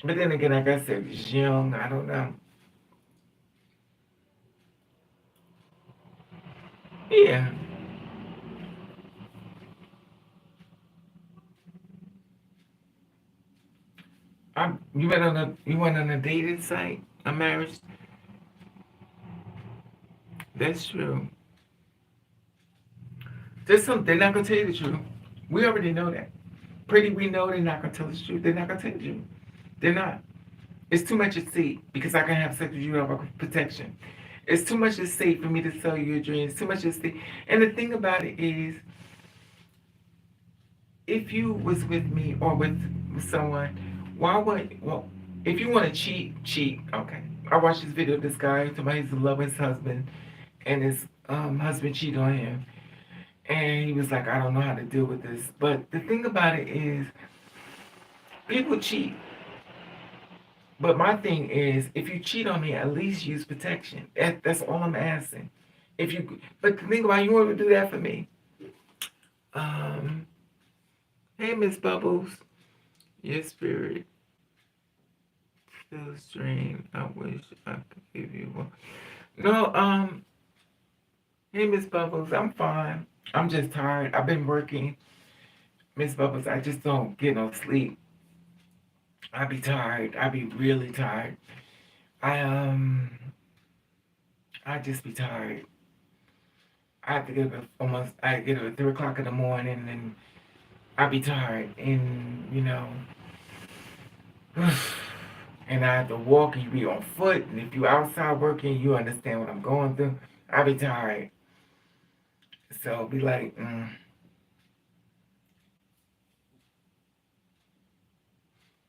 but then again, like I said, he's young. I don't know. Yeah. You went on a dating site, a marriage. That's true. They're not gonna tell you the truth. We already know that. Pretty, we know they're not gonna tell us the truth. They're not gonna tell you the truth. They're not. It's too much at stake because I can have sex with you without protection. It's too much at stake for me to sell you your dreams. Too much at stake. And the thing about it is, if you was with me or with someone, why would well, if you want to cheat, cheat. Okay. I watched this video of this guy talking about he's in love with his husband, and his husband cheated on him, and he was like, I don't know how to deal with this. But the thing about it is, people cheat. But my thing is, if you cheat on me, at least use protection. That's all I'm asking. But the thing about it, you want to do that for me. Um, hey, Miss Bubbles, your spirit feels strange. I wish I could give you one. No, hey, Miss Bubbles, I'm fine. I'm just tired. I've been working. Miss Bubbles, I just don't get no sleep. I be tired. I be really tired. I I just be tired. I have to get up at almost. I get up at 3 o'clock in the morning, and I be tired, and and I have to walk, and you be on foot, and if you outside working, you understand what I'm going through. I be tired, so be like,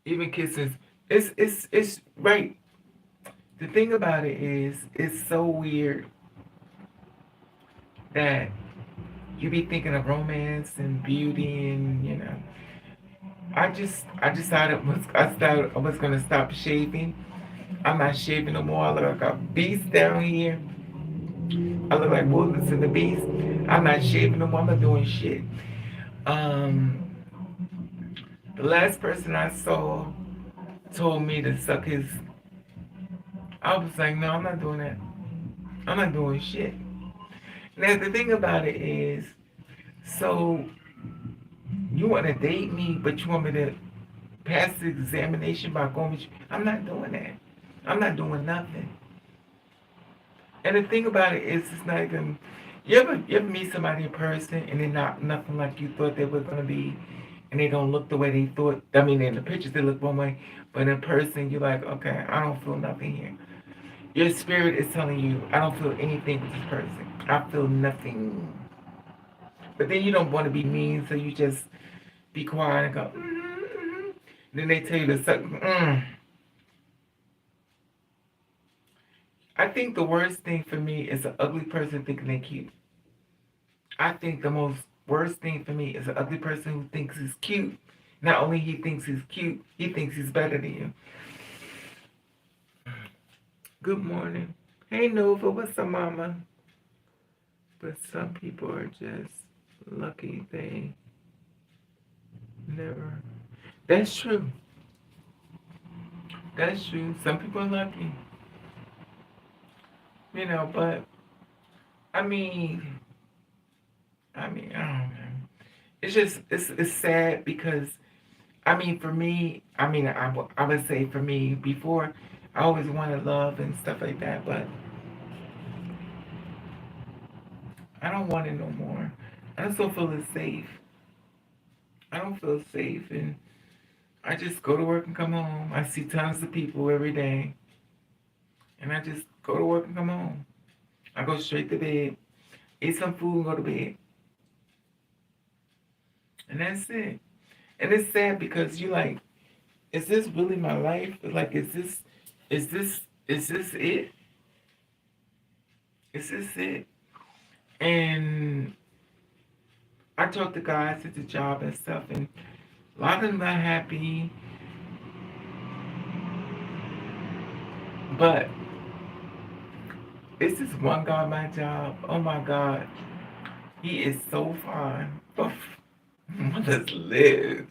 even kisses. It's right. The thing about it is, it's so weird that you be thinking of romance and beauty, and I decided I was gonna stop shaving. I'm not shaving no more. I look like a beast down here. I look like Willis and the Beast. I'm not shaving no more. I'm not doing shit. Um, the last person I saw told me to suck his. I was like, no, I'm not doing that. I'm not doing shit. Now the thing about it is, so you want to date me, but you want me to pass the examination by going with you? I'm not doing that. I'm not doing nothing. And the thing about it is, it's not even. You ever meet somebody in person and they're not nothing like you thought they were gonna be, and they don't look the way they thought. I mean, in the pictures they look one way, but in person you're like, okay, I don't feel nothing here. Your spirit is telling you, I don't feel anything with this person. I feel nothing. But then you don't want to be mean, so you just be quiet and go. Then they tell you to suck. I think the worst thing for me is an ugly person thinking they're cute. I think the most worst thing for me is an ugly person who thinks he's cute. Not only he thinks he's cute, he thinks he's better than you. Good morning. Hey Nova, what's up, mama? But some people are just lucky they never. That's true. That's true. Some people are lucky. But I mean, I don't know. It's just it's sad because I mean for me, I would say for me before I always wanted love and stuff like that, but I don't want it no more. I just don't feel as safe. I don't feel safe, and I just go to work and come home. I see tons of people every day, and I just go to work and come home. I go straight to bed, eat some food, and go to bed, and that's it. And it's sad because you like, is this really my life? Like, is this, is this it? Is this it? And I talk to guys at the job and stuff, and a lot of them not happy. But it's this one guy at my job. Oh my God, he is so fine. Oh, mothers live.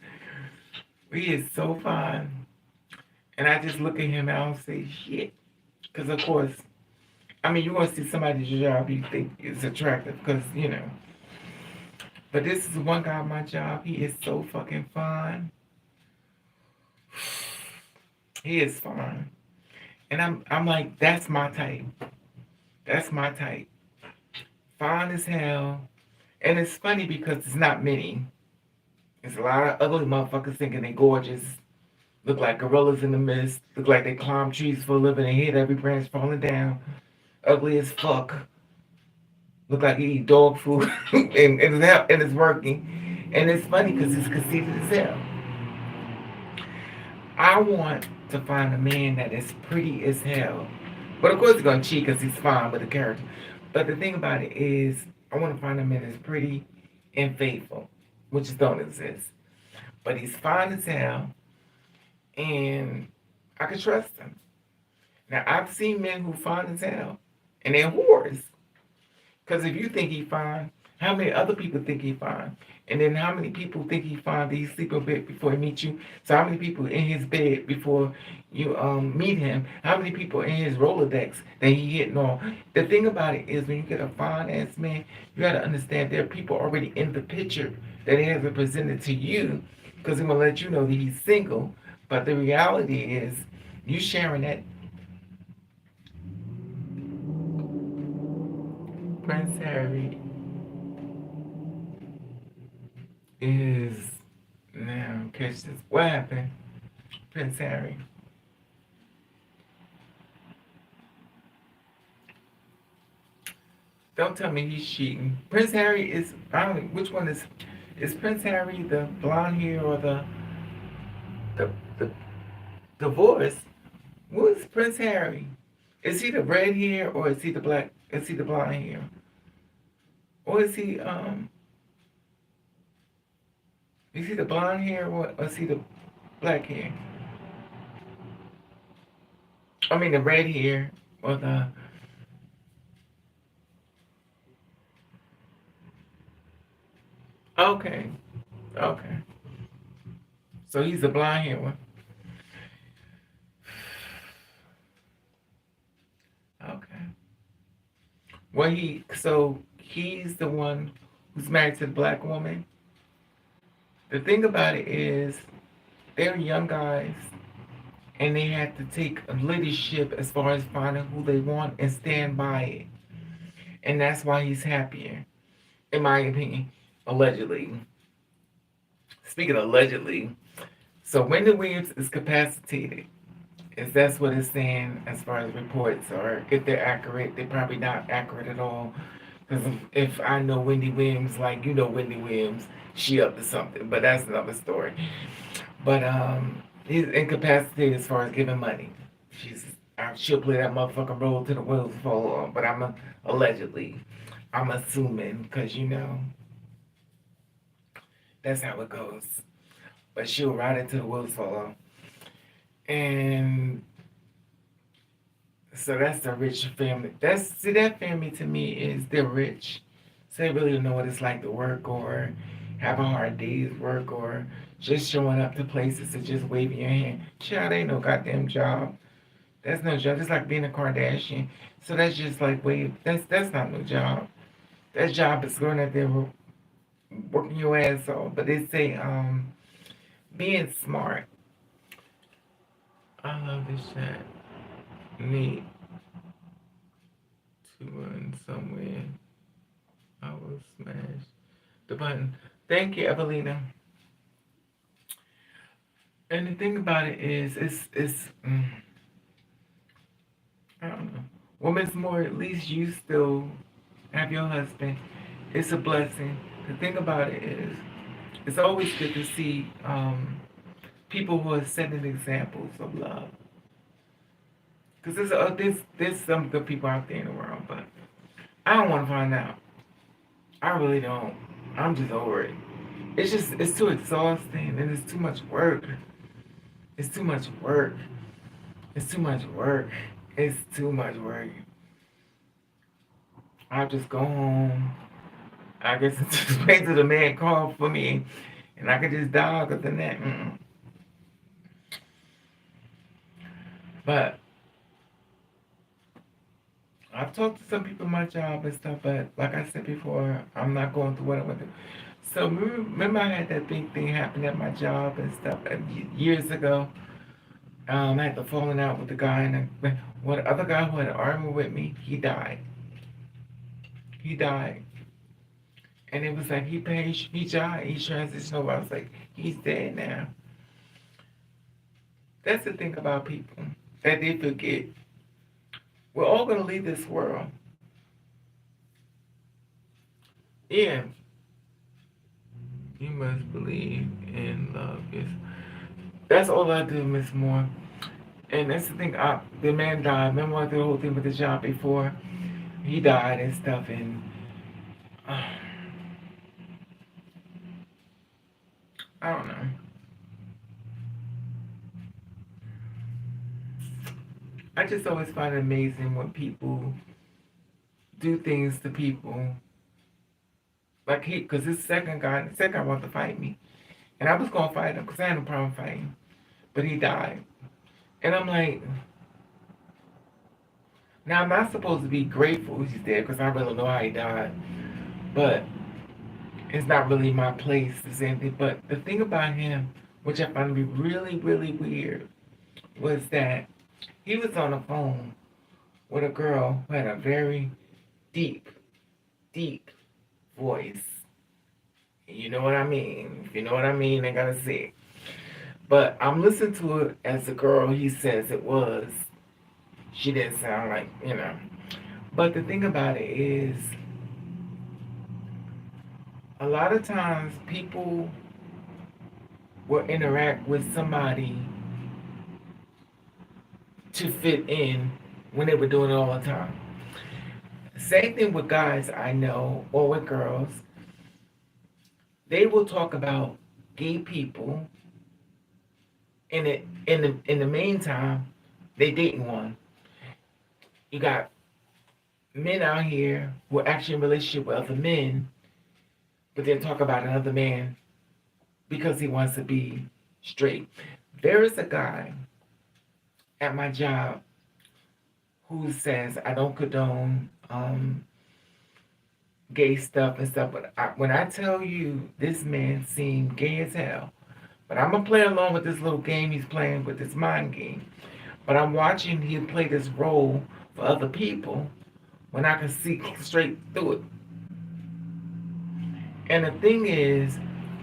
He is so fine. And I just look at him and I don't say shit. Because, of course, I mean, you're going to see somebody at your job you think is attractive because. But this is one guy at my job. He is so fucking fine. He is fine. And I'm like, that's my type. That's my type. Fine as hell. And it's funny because it's not many. There's a lot of ugly motherfuckers thinking they gorgeous. Look like gorillas in the mist. Look like they climb trees for a living and hit every branch falling down. Ugly as fuck. Look like he eat dog food and it's working. And it's funny because it's conceited as hell. I want to find a man that is pretty as hell. But of course he's gonna cheat because he's fine with the character. But the thing about it is, I want to find a man that's pretty and faithful, which don't exist. But he's fine as hell, and I can trust him. Now I've seen men who fine as hell, and they're whores. Because if you think he's fine, How many other people think he fine? And then how many people think he fine that he's sleeping with before he meets you? So how many people in his bed before you meet him? How many people in his Rolodex that he hitting on? The thing about it is when you get a fine ass man, you gotta understand there are people already in the picture that he hasn't presented to you because he gonna let you know that he's single. But the reality is you sharing that Prince Harry is now catch this. What happened? Prince Harry. Don't tell me he's cheating. Prince Harry is I don't know which one is Prince Harry the blonde hair or the the divorce? Who is Prince Harry? Is he the red hair or is he the black is he the blonde hair? Or is he the blonde hair or is he the black hair? I mean the red hair or the okay. Okay. So he's the blonde hair one. Okay. Well he's the one who's married to the black woman. The thing about it is they're young guys and they have to take leadership as far as finding who they want and stand by it. And that's why he's happier, in my opinion, allegedly. Speaking of allegedly, so Wendy Williams is capacitated. Is that's what it's saying as far as reports, or if they're accurate, they're probably not accurate at all. Because if I know Wendy Williams, like you know Wendy Williams, she up to something, but that's another story. But he's incapacitated as far as giving money. She'll play that motherfucking role to the wheels fall on, but allegedly, I'm assuming because that's how it goes. But she'll ride it to the wheels fall on. And so that's the rich family. That family to me is they're rich. So they really don't know what it's like to work or have a hard day's work or just showing up to places and just waving your hand. Child, ain't no goddamn job. That's no job. It's like being a Kardashian. So that's just like wait, that's not no job. That job is going out there working your ass off. But they say being smart. I love this chat. Need to run somewhere. I will smash the button. Thank you, Evelina. And the thing about it is, I don't know. Well, Miss Moore, at least you still have your husband. It's a blessing. The thing about it is, it's always good to see people who are setting examples of love. Because there's some good people out there in the world, but I don't want to find out. I really don't. I'm just over it. It's too exhausting and it's too much work. It's too much work. It's too much work. It's too much work. I'll just go home. I guess just wait till the man call for me and I can just die other than that. But I've talked to some people in my job and stuff, but like I said before, I'm not going through what I went through. So remember I had that big thing happen at my job and stuff years ago. I had the falling out with the guy, and one other guy who had an argument with me, he died. He died. And it was like he died, he transitioned over. I was like, he's dead now. That's the thing about people, that they forget. We're all going to leave this world. Yeah. You must believe in love. Yes. That's all I do, Miss Moore. And that's the thing. The man died. Remember I did the whole thing with the job before? He died and stuff. And I don't know. I just always find it amazing when people do things to people Like because this second guy wanted to fight me. And I was going to fight him because I had no problem fighting. But he died. And I'm like, now I'm not supposed to be grateful he's dead because I really don't know how he died. But it's not really my place to say anything. But the thing about him, which I found to be really, really weird, was that he was on the phone with a girl who had a very deep, deep voice. You know what I mean? If you know what I mean, I gotta say it. But I'm listening to it as the girl he says it was. She didn't sound like, you know. But the thing about it is, a lot of times people will interact with somebody to fit in when they were doing it all the time. Same thing with guys I know or with girls. They will talk about gay people in the meantime, they dating one. You got men out here who are actually in a relationship with other men, but then talk about another man because he wants to be straight. There is a guy at my job who says I don't condone gay stuff and stuff, but when I tell you this man seemed gay as hell, but I'm gonna play along with this little game he's playing with this mind game. But I'm watching him play this role for other people when I can see straight through it. And the thing is,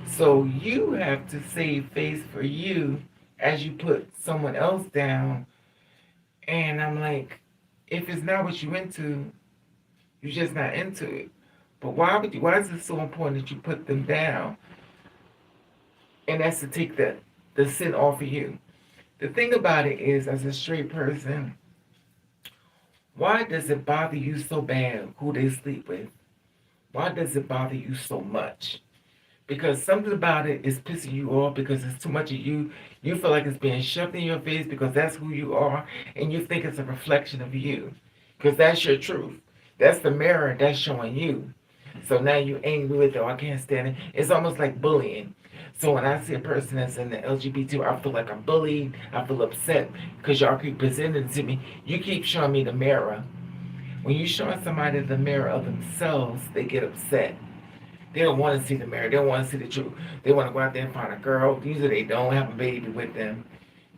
so you have to save face for you as you put someone else down. And I'm like, if it's not what you're into, you're just not into it. But why is it so important that you put them down? And that's to take the sin off of you. The thing about it is, as a straight person, why does it bother you so bad who they sleep with? Why does it bother you so much? Because something about it is pissing you off because it's too much of you. You feel like it's being shoved in your face because that's who you are, and you think it's a reflection of you. Because that's your truth. That's the mirror that's showing you. So now you're angry with it, oh, I can't stand it. It's almost like bullying. So when I see a person that's in the LGBT, I feel like I'm bullied. I feel upset because y'all keep presenting it to me. You keep showing me the mirror. When you're showing somebody the mirror of themselves, they get upset. They don't want to see the mirror. They don't want to see the truth. They want to go out there and find a girl. Usually they don't have a baby with them.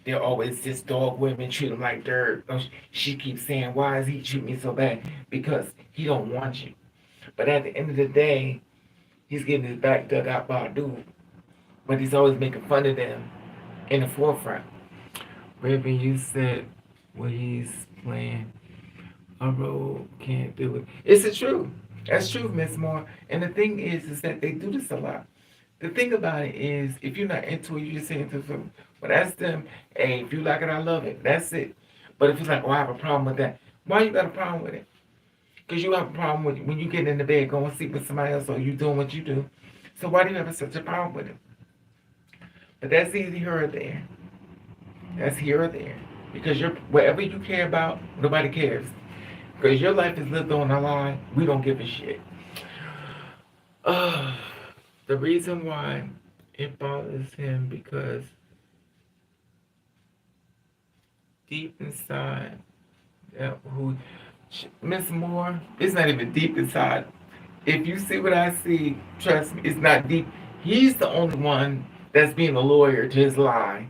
They're always just dog women, treat them like dirt. She keeps saying, why is he treating me so bad? Because he don't want you. But at the end of the day, he's getting his back dug out by a dude. But he's always making fun of them in the forefront. Raven, you said what he's playing a role can't do it. It's the truth. That's true, Miss Moore. And the thing is that they do this a lot. The thing about it is, if you're not into it, you just say into something. But that's them. Hey, if you like it, I love it. That's it. But if it's like, oh, I have a problem with that. Why you got a problem with it? Because you have a problem with it when you get in the bed, going to sleep with somebody else, or you doing what you do. So why do you have such a problem with it? But that's either here or there. That's here or there. Because you're whatever you care about, nobody cares. Because your life is lived on a line, we don't give a shit. The reason why it bothers him because deep inside, who Miss Moore, it's not even deep inside. If you see what I see, trust me, it's not deep. He's the only one that's being a lawyer to his lie.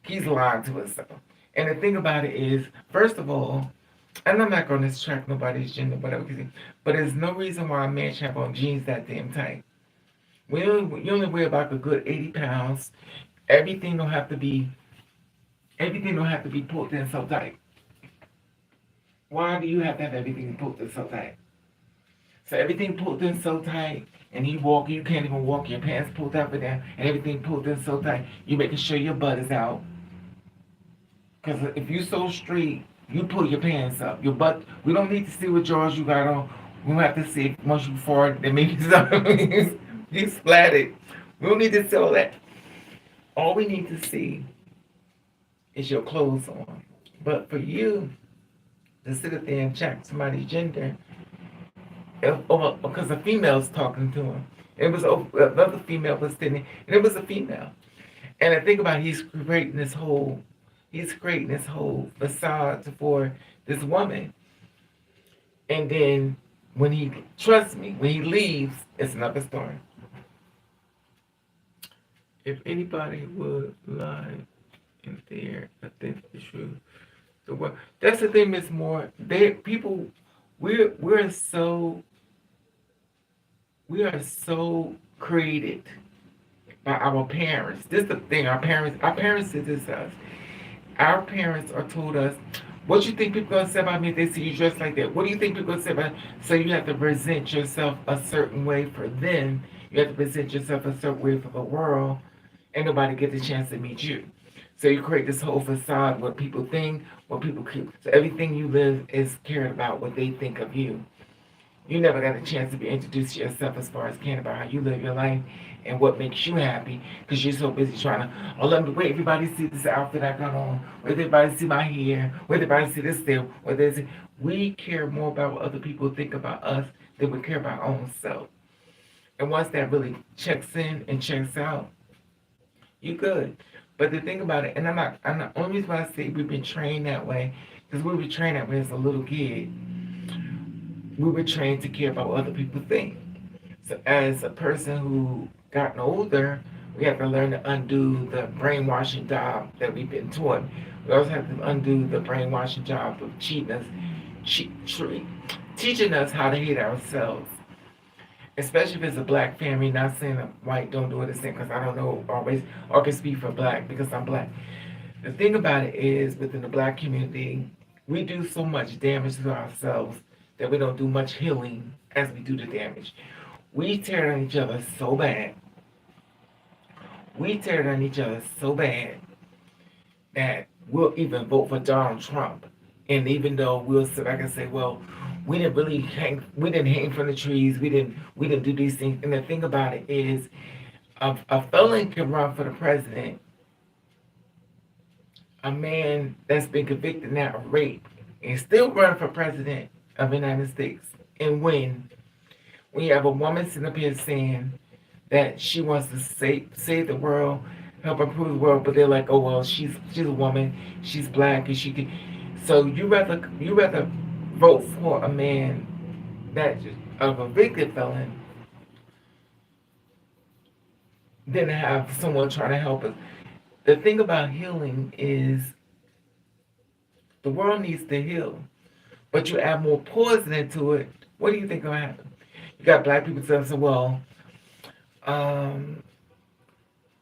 He's lying to himself. And the thing about it is, first of all, and I'm not going to track nobody's gender, whatever, but there's no reason why a man should have on jeans that damn tight. You only weigh about a good 80 pounds. Everything don't have to be pulled in so tight. Why do you have to have everything pulled in so tight? So everything pulled in so tight, and you can't even walk, your pants pulled up and down, and everything pulled in so tight, you making sure your butt is out. Because if you so straight, you pull your pants up. Your butt, we don't need to see what drawers you got on. We don't have to see if once you fart, then maybe something you splattered. We don't need to see all that. All we need to see is your clothes on. But for you to sit up there and check somebody's gender, because a female's talking to him. It was another female was sitting, and it was a female. And I think about he's creating this whole facade for this woman. And then when he trusts me, when he leaves, it's another story. If anybody would lie in there, I think the truth. That's the thing, Miss Moore. We're we are so created by our parents. This is the thing. Our parents did this to us. Our parents are told us, what you think people gonna say about me if they see you dressed like that? What do you think people gonna say about? So you have to present yourself a certain way for them. You have to present yourself a certain way for the world, and nobody gets a chance to meet you. So you create this whole facade, what people think, what people keep. So everything you live is cared about what they think of you. You never got a chance to be introduced to yourself as far as caring about how you live your life and what makes you happy because you're so busy trying to, oh, let me wait, everybody see this outfit I got on, wait, everybody see my hair, wait, everybody see this there, or this. We care more about what other people think about us than we care about our own self. And once that really checks in and checks out, you good. But the thing about it, and I'm not, only reason why I say we've been trained that way, because we were trained that way as a little kid. We were trained to care about what other people think. So as a person who gotten older, we have to learn to undo the brainwashing job that we've been taught. We also have to undo the brainwashing job of teaching us how to hate ourselves. Especially if it's a black family, not saying that white don't do it the same, because I don't know always, or can speak for black because I'm black. The thing about it is, within the black community, we do so much damage to ourselves that we don't do much healing as we do the damage. We tear down each other so bad. We tear down each other so bad that we'll even vote for Donald Trump. And even though we'll sit back and say, well, we didn't hang from the trees, we didn't do these things. And the thing about it is, a felon can run for the president. A man that's been convicted now of rape and still run for president of the United States and win. When you have a woman sitting up here saying that she wants to save the world, help improve the world, but they're like, oh well, she's a woman, she's black, and she can. So you rather vote for a man that's a convicted felon than have someone trying to help us. The thing about healing is the world needs to heal, but you add more poison into it. What do you think will happen? You got black people saying, well,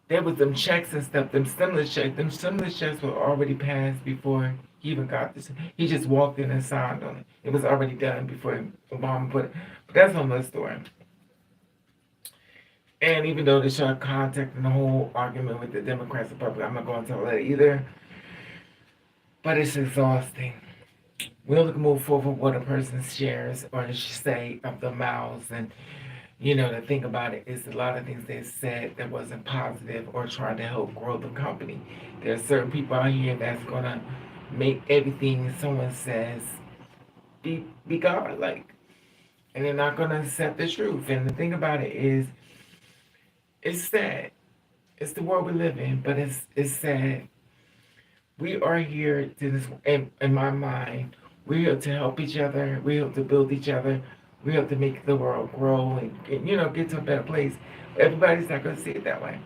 there was them checks and stuff, them stimulus checks. Them stimulus checks were already passed before he even got this. He just walked in and signed on it. It was already done before Obama put it. But that's another story. And even though they started contacting the whole argument with the Democrats and Republicans, I'm not going to tell that either. But it's exhausting. We only can move forward what a person shares or they say of their mouths. And, the thing about it is a lot of things they said that wasn't positive or trying to help grow the company. There are certain people out here that's going to make everything someone says be God-like. And they're not going to accept the truth. And the thing about it is, it's sad. It's the world we live in, but it's sad. We are here to this, in my mind, we're here to help each other. We're here to build each other. We're here to make the world grow and get to a better place. But everybody's not going to see it that way.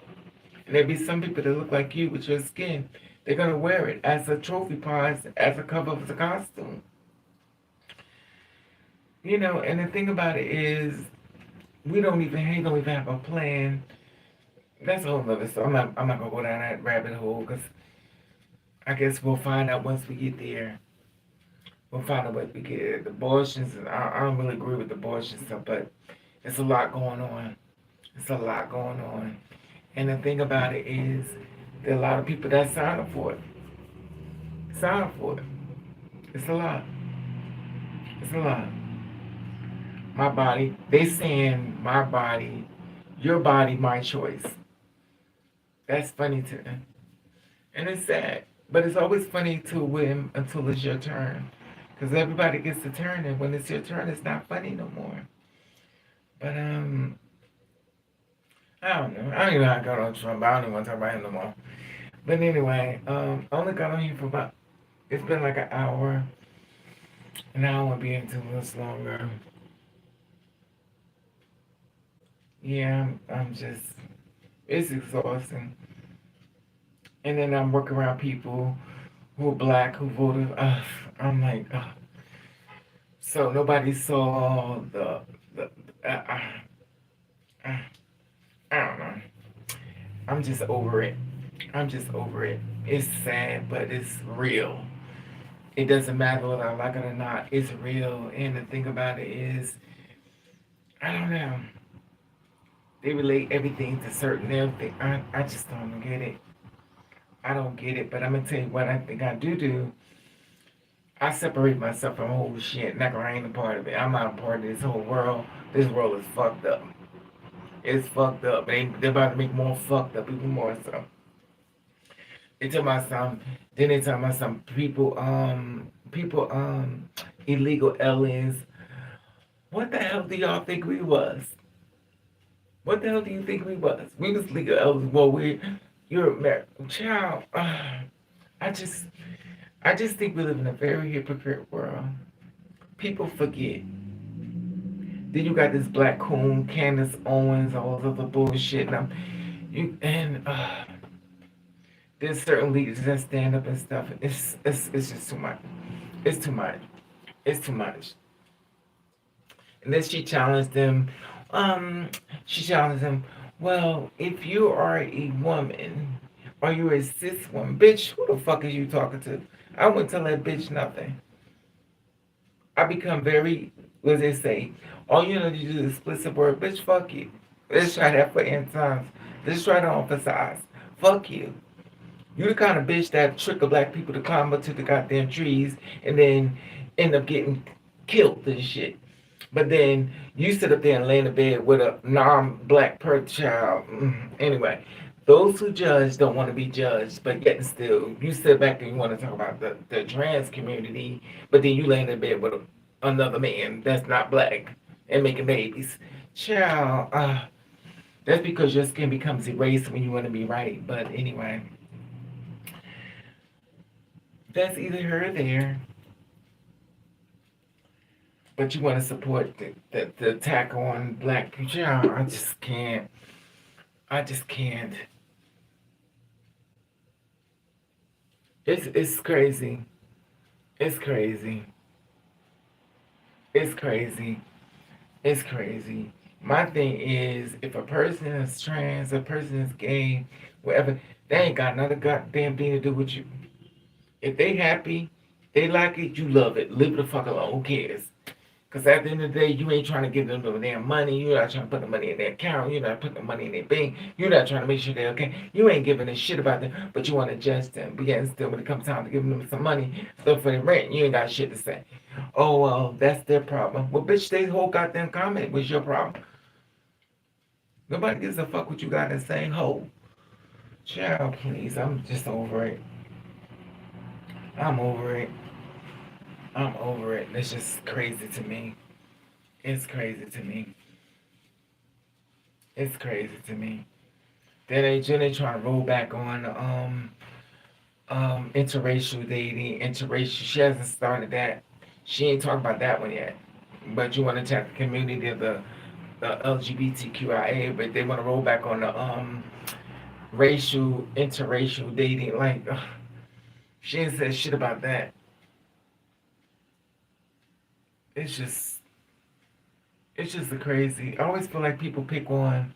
And there'll be some people that look like you with your skin. They're going to wear it as a trophy prize, as a cover of the costume. And the thing about it is, he don't even have a plan. That's a whole other story. I'm not going to go down that rabbit hole because I guess we'll find out once we get there. We'll find out what we get. The abortions, and I don't really agree with the abortion stuff, but it's a lot going on. It's a lot going on. And the thing about it is, there are a lot of people that sign up for it. Sign up for it. It's a lot. It's a lot. My body, they saying my body, your body, my choice. That's funny to them. And it's sad. But it's always funny to win until it's your turn. Because everybody gets a turn, and when it's your turn, it's not funny no more. But I don't know. I don't even know how I got on Trump. I don't even want to talk about him no more. But anyway, I only got on here for about. It's been like an hour, and I don't want to be in too much longer. Yeah, I'm just. It's exhausting. And then I'm working around people who are black who voted. I'm like, so nobody saw the. Uh, uh, I don't know. I'm just over it. I'm just over it. It's sad, but it's real. It doesn't matter whether I like it or not. It's real. And the thing about it is, I don't know. They relate everything to certain everything. I just don't get it. I don't get it. But I'm gonna tell you what I think I do. I separate myself from whole shit. Like I ain't a part of it. I'm not a part of this whole world. This world is fucked up. It's fucked up. They're about to make more fucked up, even more so. They tell about some. Then they tell about some illegal aliens. What the hell do y'all think we was? What the hell do you think we was? We was legal aliens. Well, you're American child. I just, I just think we live in a very hypocrite world. People forget. Then you got this black coon, Candace Owens, all this other bullshit. And there's certain leaders that stand up and stuff. It's just too much. It's too much. It's too much. And then she challenged them. Um, she challenged them. Well, if you are a woman or you're a cis woman, bitch, who the fuck is you talking to? I wouldn't tell that bitch nothing. I become very, what does they say? All you know to do is explicit word, bitch, fuck you. Let's try that for end times. Let's try to emphasize. Fuck you. You the kind of bitch that trick of black people to climb up to the goddamn trees and then end up getting killed and shit. But then you sit up there and lay in the bed with a non-black per child. Anyway, those who judge don't want to be judged, but yet and still, you sit back and you want to talk about the trans community, but then you lay in the bed with another man that's not black and making babies. Child, that's because your skin becomes erased when you want to be right. But anyway, that's either here or there. But you want to support the attack on black people. Child, I just can't. I just can't. It's crazy. It's crazy. It's crazy. It's crazy. My thing is, if a person is trans, a person is gay, whatever, they ain't got another goddamn thing to do with you. If they happy, they like it, you love it. Leave it the fuck alone. Who cares? Because at the end of the day, you ain't trying to give them no damn money. You're not trying to put the money in their account. You're not putting the money in their bank. You're not trying to make sure they're okay. You ain't giving a shit about them, but you want to judge them. But yet, still, when it comes time to give them some money, stuff for their rent, you ain't got shit to say. Oh, well, that's their problem. Well, bitch, they whole goddamn comment was your problem. Nobody gives a fuck what you got to say. Ho. Child, please. I'm just over it. I'm over it. I'm over it. It's just crazy to me. It's crazy to me. It's crazy to me. Then they trying to roll back on interracial dating, interracial. She hasn't started that. She ain't talking about that one yet. But you want to attack the community of the LGBTQIA, but they want to roll back on the racial interracial dating. Like she ain't said shit about that. It's just it's just a crazy. I always feel like people pick on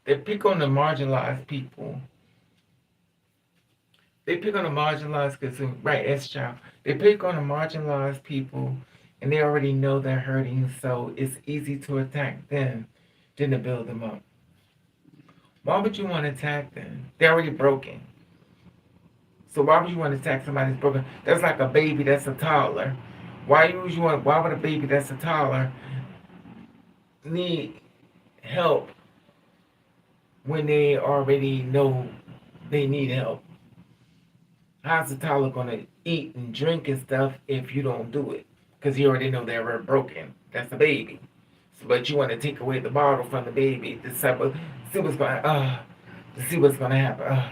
they pick on the marginalized people. They pick on the marginalized because right, S child. They pick on the marginalized people and they already know they're hurting, so it's easy to attack them than to build them up. Why would you want to attack them? They're already broken. So why would you want to attack somebody that's broken? That's like a baby that's a toddler. Why would a baby that's a toddler need help when they already know they need help? How's the toddler gonna eat and drink and stuff if you don't do it? Because you already know they're broken. That's a baby. But you want to take away the bottle from the baby to see what's going to see what's going to happen.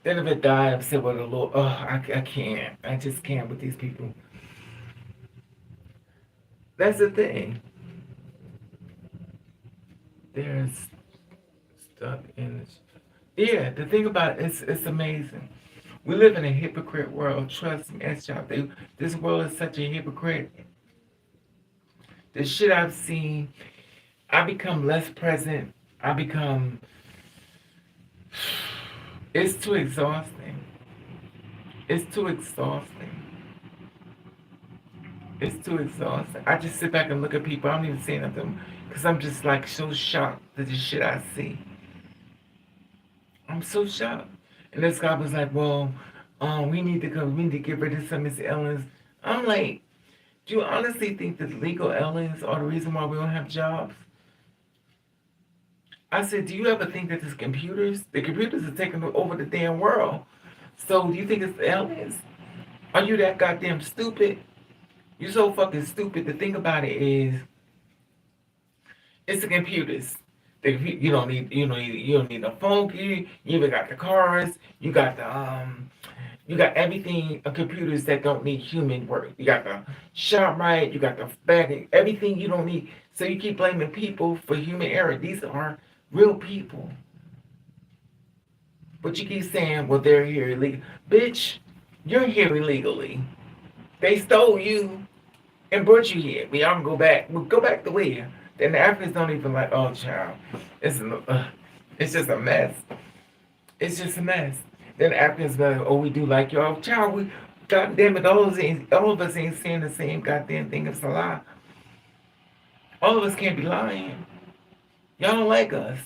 Then if it died, I'm still with the Lord. I can't. I just can't with these people. That's the thing. They're stuck in this. Yeah, the thing about it, it's amazing. We live in a hypocrite world. Trust me, this world is such a hypocrite. The shit I've seen, I become less present. I become. It's too exhausting. It's too exhausting. It's too exhausting. I just sit back and look at people. I don't even say nothing because I'm just like so shocked at the shit I see. I'm so shocked. And this guy was like, "Well, we need to go. We need to get rid of some of these aliens." I'm like, "Do you honestly think that legal aliens are the reason why we don't have jobs?" I said, "Do you ever think that the computers are taking over the damn world? So do you think it's the aliens? Are you that goddamn stupid? You're so fucking stupid. The thing about it is, it's the computers. You don't need a phone key. You even got the cars. You got everything. Computers that don't need human work. You got the shop right. You got the bagging. Everything you don't need. So you keep blaming people for human error. These are real people. But you keep saying, well, they're here illegally. Bitch, you're here illegally. They stole you and brought you here. We all go back. We'll go back to where? Then the Africans don't even like, oh, child. It's just a mess. It's just a mess. Then the Africans go, oh, we do like y'all. Child, God damn it, all of us ain't saying the same goddamn thing. It's a lie. All of us can't be lying. Y'all don't like us.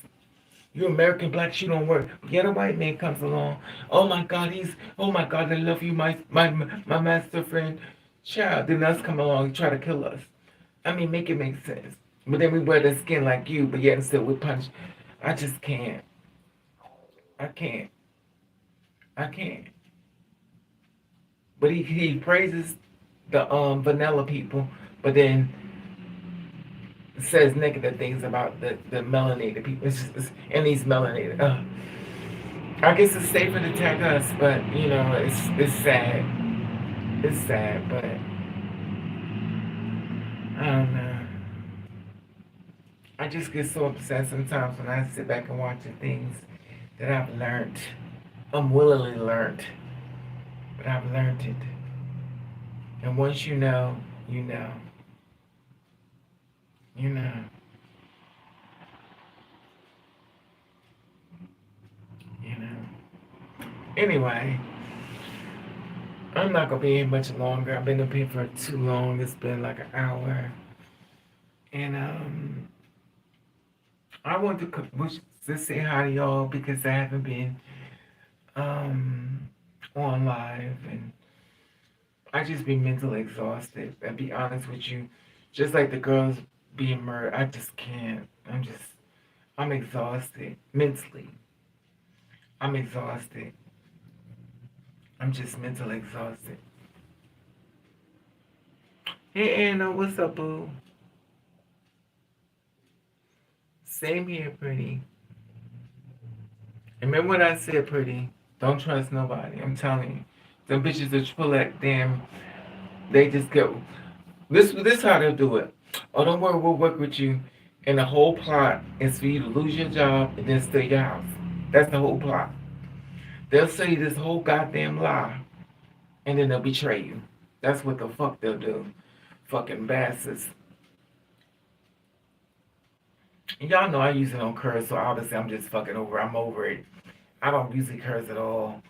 You American blacks, you don't work. Yet a white man comes along. Oh my God, I love you, my master friend. Child, then us come along and try to kill us. I mean, make it make sense. But then we wear the skin like you, but yet and still we punch. I just can't. I can't. I can't. But he praises the vanilla people, but then says negative things about the melanated people. And these melanated. I guess it's safer to attack us, but it's sad. It's sad, but I don't know. I just get so upset sometimes when I sit back and watch the things that I've learned, unwillingly learned, but I've learned it. And once you know, you know. You know. You know. Anyway, I'm not gonna be here much longer. I've been up here for too long. It's been like an hour. And I want to say hi to y'all because I haven't been on live, and I just be mentally exhausted. I'll be honest with you. Just like the girls being murdered, I just can't. I'm exhausted mentally. I'm exhausted. I'm just mentally exhausted. Hey Anna, what's up, boo? Same here, pretty. Remember what I said, pretty? Don't trust nobody. I'm telling you. Them bitches are full of damn. They just go. This how they'll do it. Oh, don't worry, we'll work with you. And the whole plot is for you to lose your job and then steal your house. That's the whole plot. They'll say this whole goddamn lie, and then they'll betray you. That's what the fuck they'll do. Fucking bastards. And y'all know I usually don't curse, so obviously I'm just fucking over. I'm over it. I don't usually curse at all.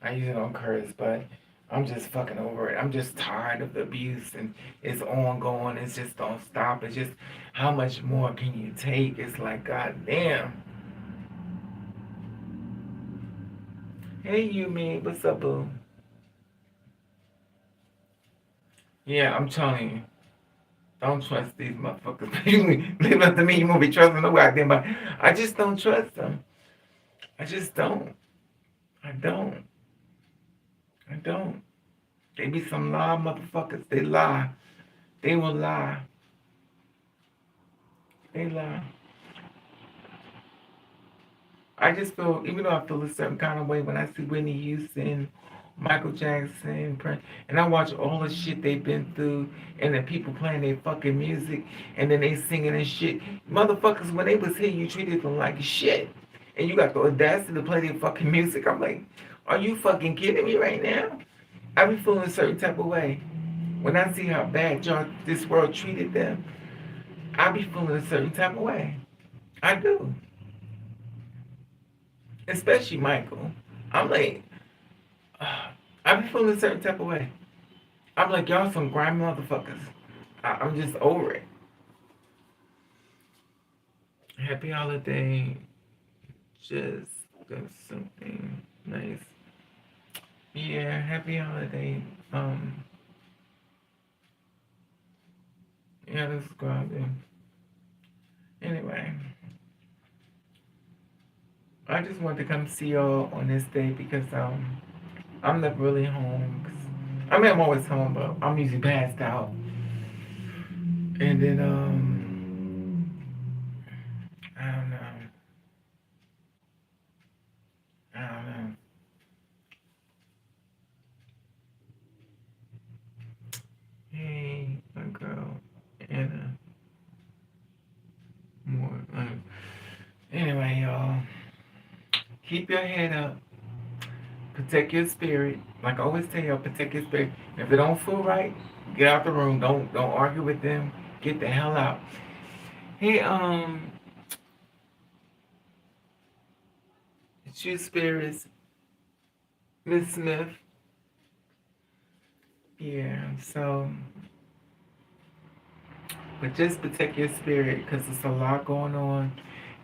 I usually don't curse, but I'm just fucking over it. I'm just tired of the abuse, and it's ongoing. It's just don't stop. It's just how much more can you take? It's like, goddamn. Hey, you, man. What's up, boo? Yeah, I'm telling you. Don't trust these motherfuckers. Leave it up to me. You won't be trusting no goddamn body. I just don't trust them. I just don't. I don't. I don't. They be some lie motherfuckers. They lie. They will lie. They lie. I just feel, even though I feel a certain kind of way when I see Whitney Houston, Michael Jackson, and I watch all the shit they've been through, and the people playing their fucking music, and then they singing and shit. Motherfuckers, when they was here, you treated them like shit, and you got the audacity to play their fucking music. I'm like, are you fucking kidding me right now? I be feeling a certain type of way when I see how bad y'all, this world treated them. I be feeling a certain type of way. I do, especially Michael. I'm like, I be feeling a certain type of way. I'm like, y'all some grimy motherfuckers. I'm just over it. Happy holiday. Just do something nice. Yeah, happy holiday. Um, yeah, let's go out there. Anyway, I just wanted to come see y'all on this day because I'm never really home. I mean, I'm always home, but I'm usually passed out. And then I don't know. I don't know. Hey, my girl, Anna Moore. Anyway, y'all, keep your head up. Protect your spirit. Like I always tell y'all, protect your spirit. If it don't feel right, get out the room. Don't argue with them. Get the hell out. Hey, it's you spirits, Miss Smith. Yeah. So, but just protect your spirit because there's a lot going on,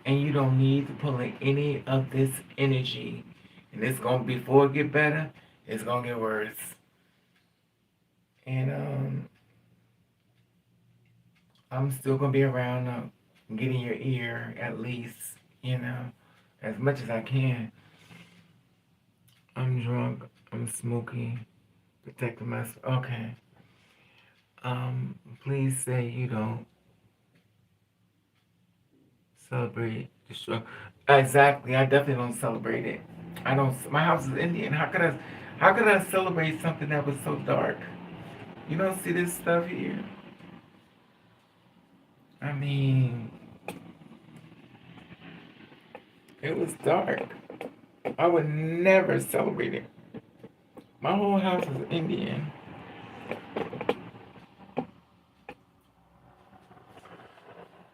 and you don't need to pull in any of this energy. And it's gonna before it get better, it's gonna get worse. And I'm still gonna be around, getting your ear at least, you know, as much as I can. I'm drunk. I'm smoking. Protecting myself. Okay. Please say you don't celebrate the struggle. Exactly. I definitely don't celebrate it. I don't. My house is Indian. How could I? How could I celebrate something that was so dark? You don't see this stuff here. I mean, it was dark. I would never celebrate it. My whole house is Indian.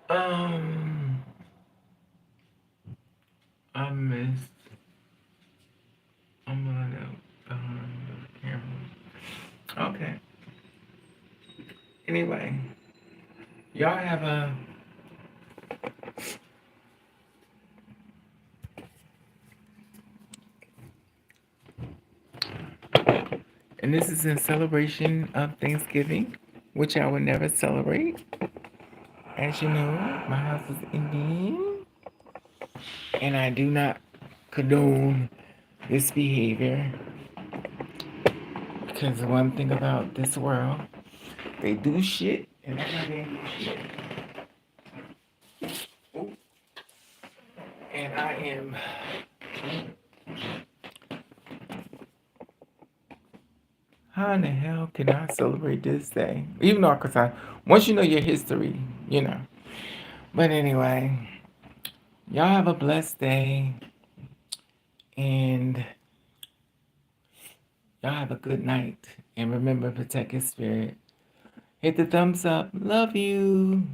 Um, I missed. I'm gonna behind the camera. Okay. Anyway, y'all have a. And this is in celebration of Thanksgiving, which I would never celebrate. As you know, my house is Indian, and I do not condone this behavior. Because one thing about this world, they do shit, and that's how they do shit. Ooh. And I am. How in the hell can I celebrate this day? Even though, cause once you know your history, you know. But anyway, y'all have a blessed day, and y'all have a good night. And remember, protect your spirit. Hit the thumbs up. Love you.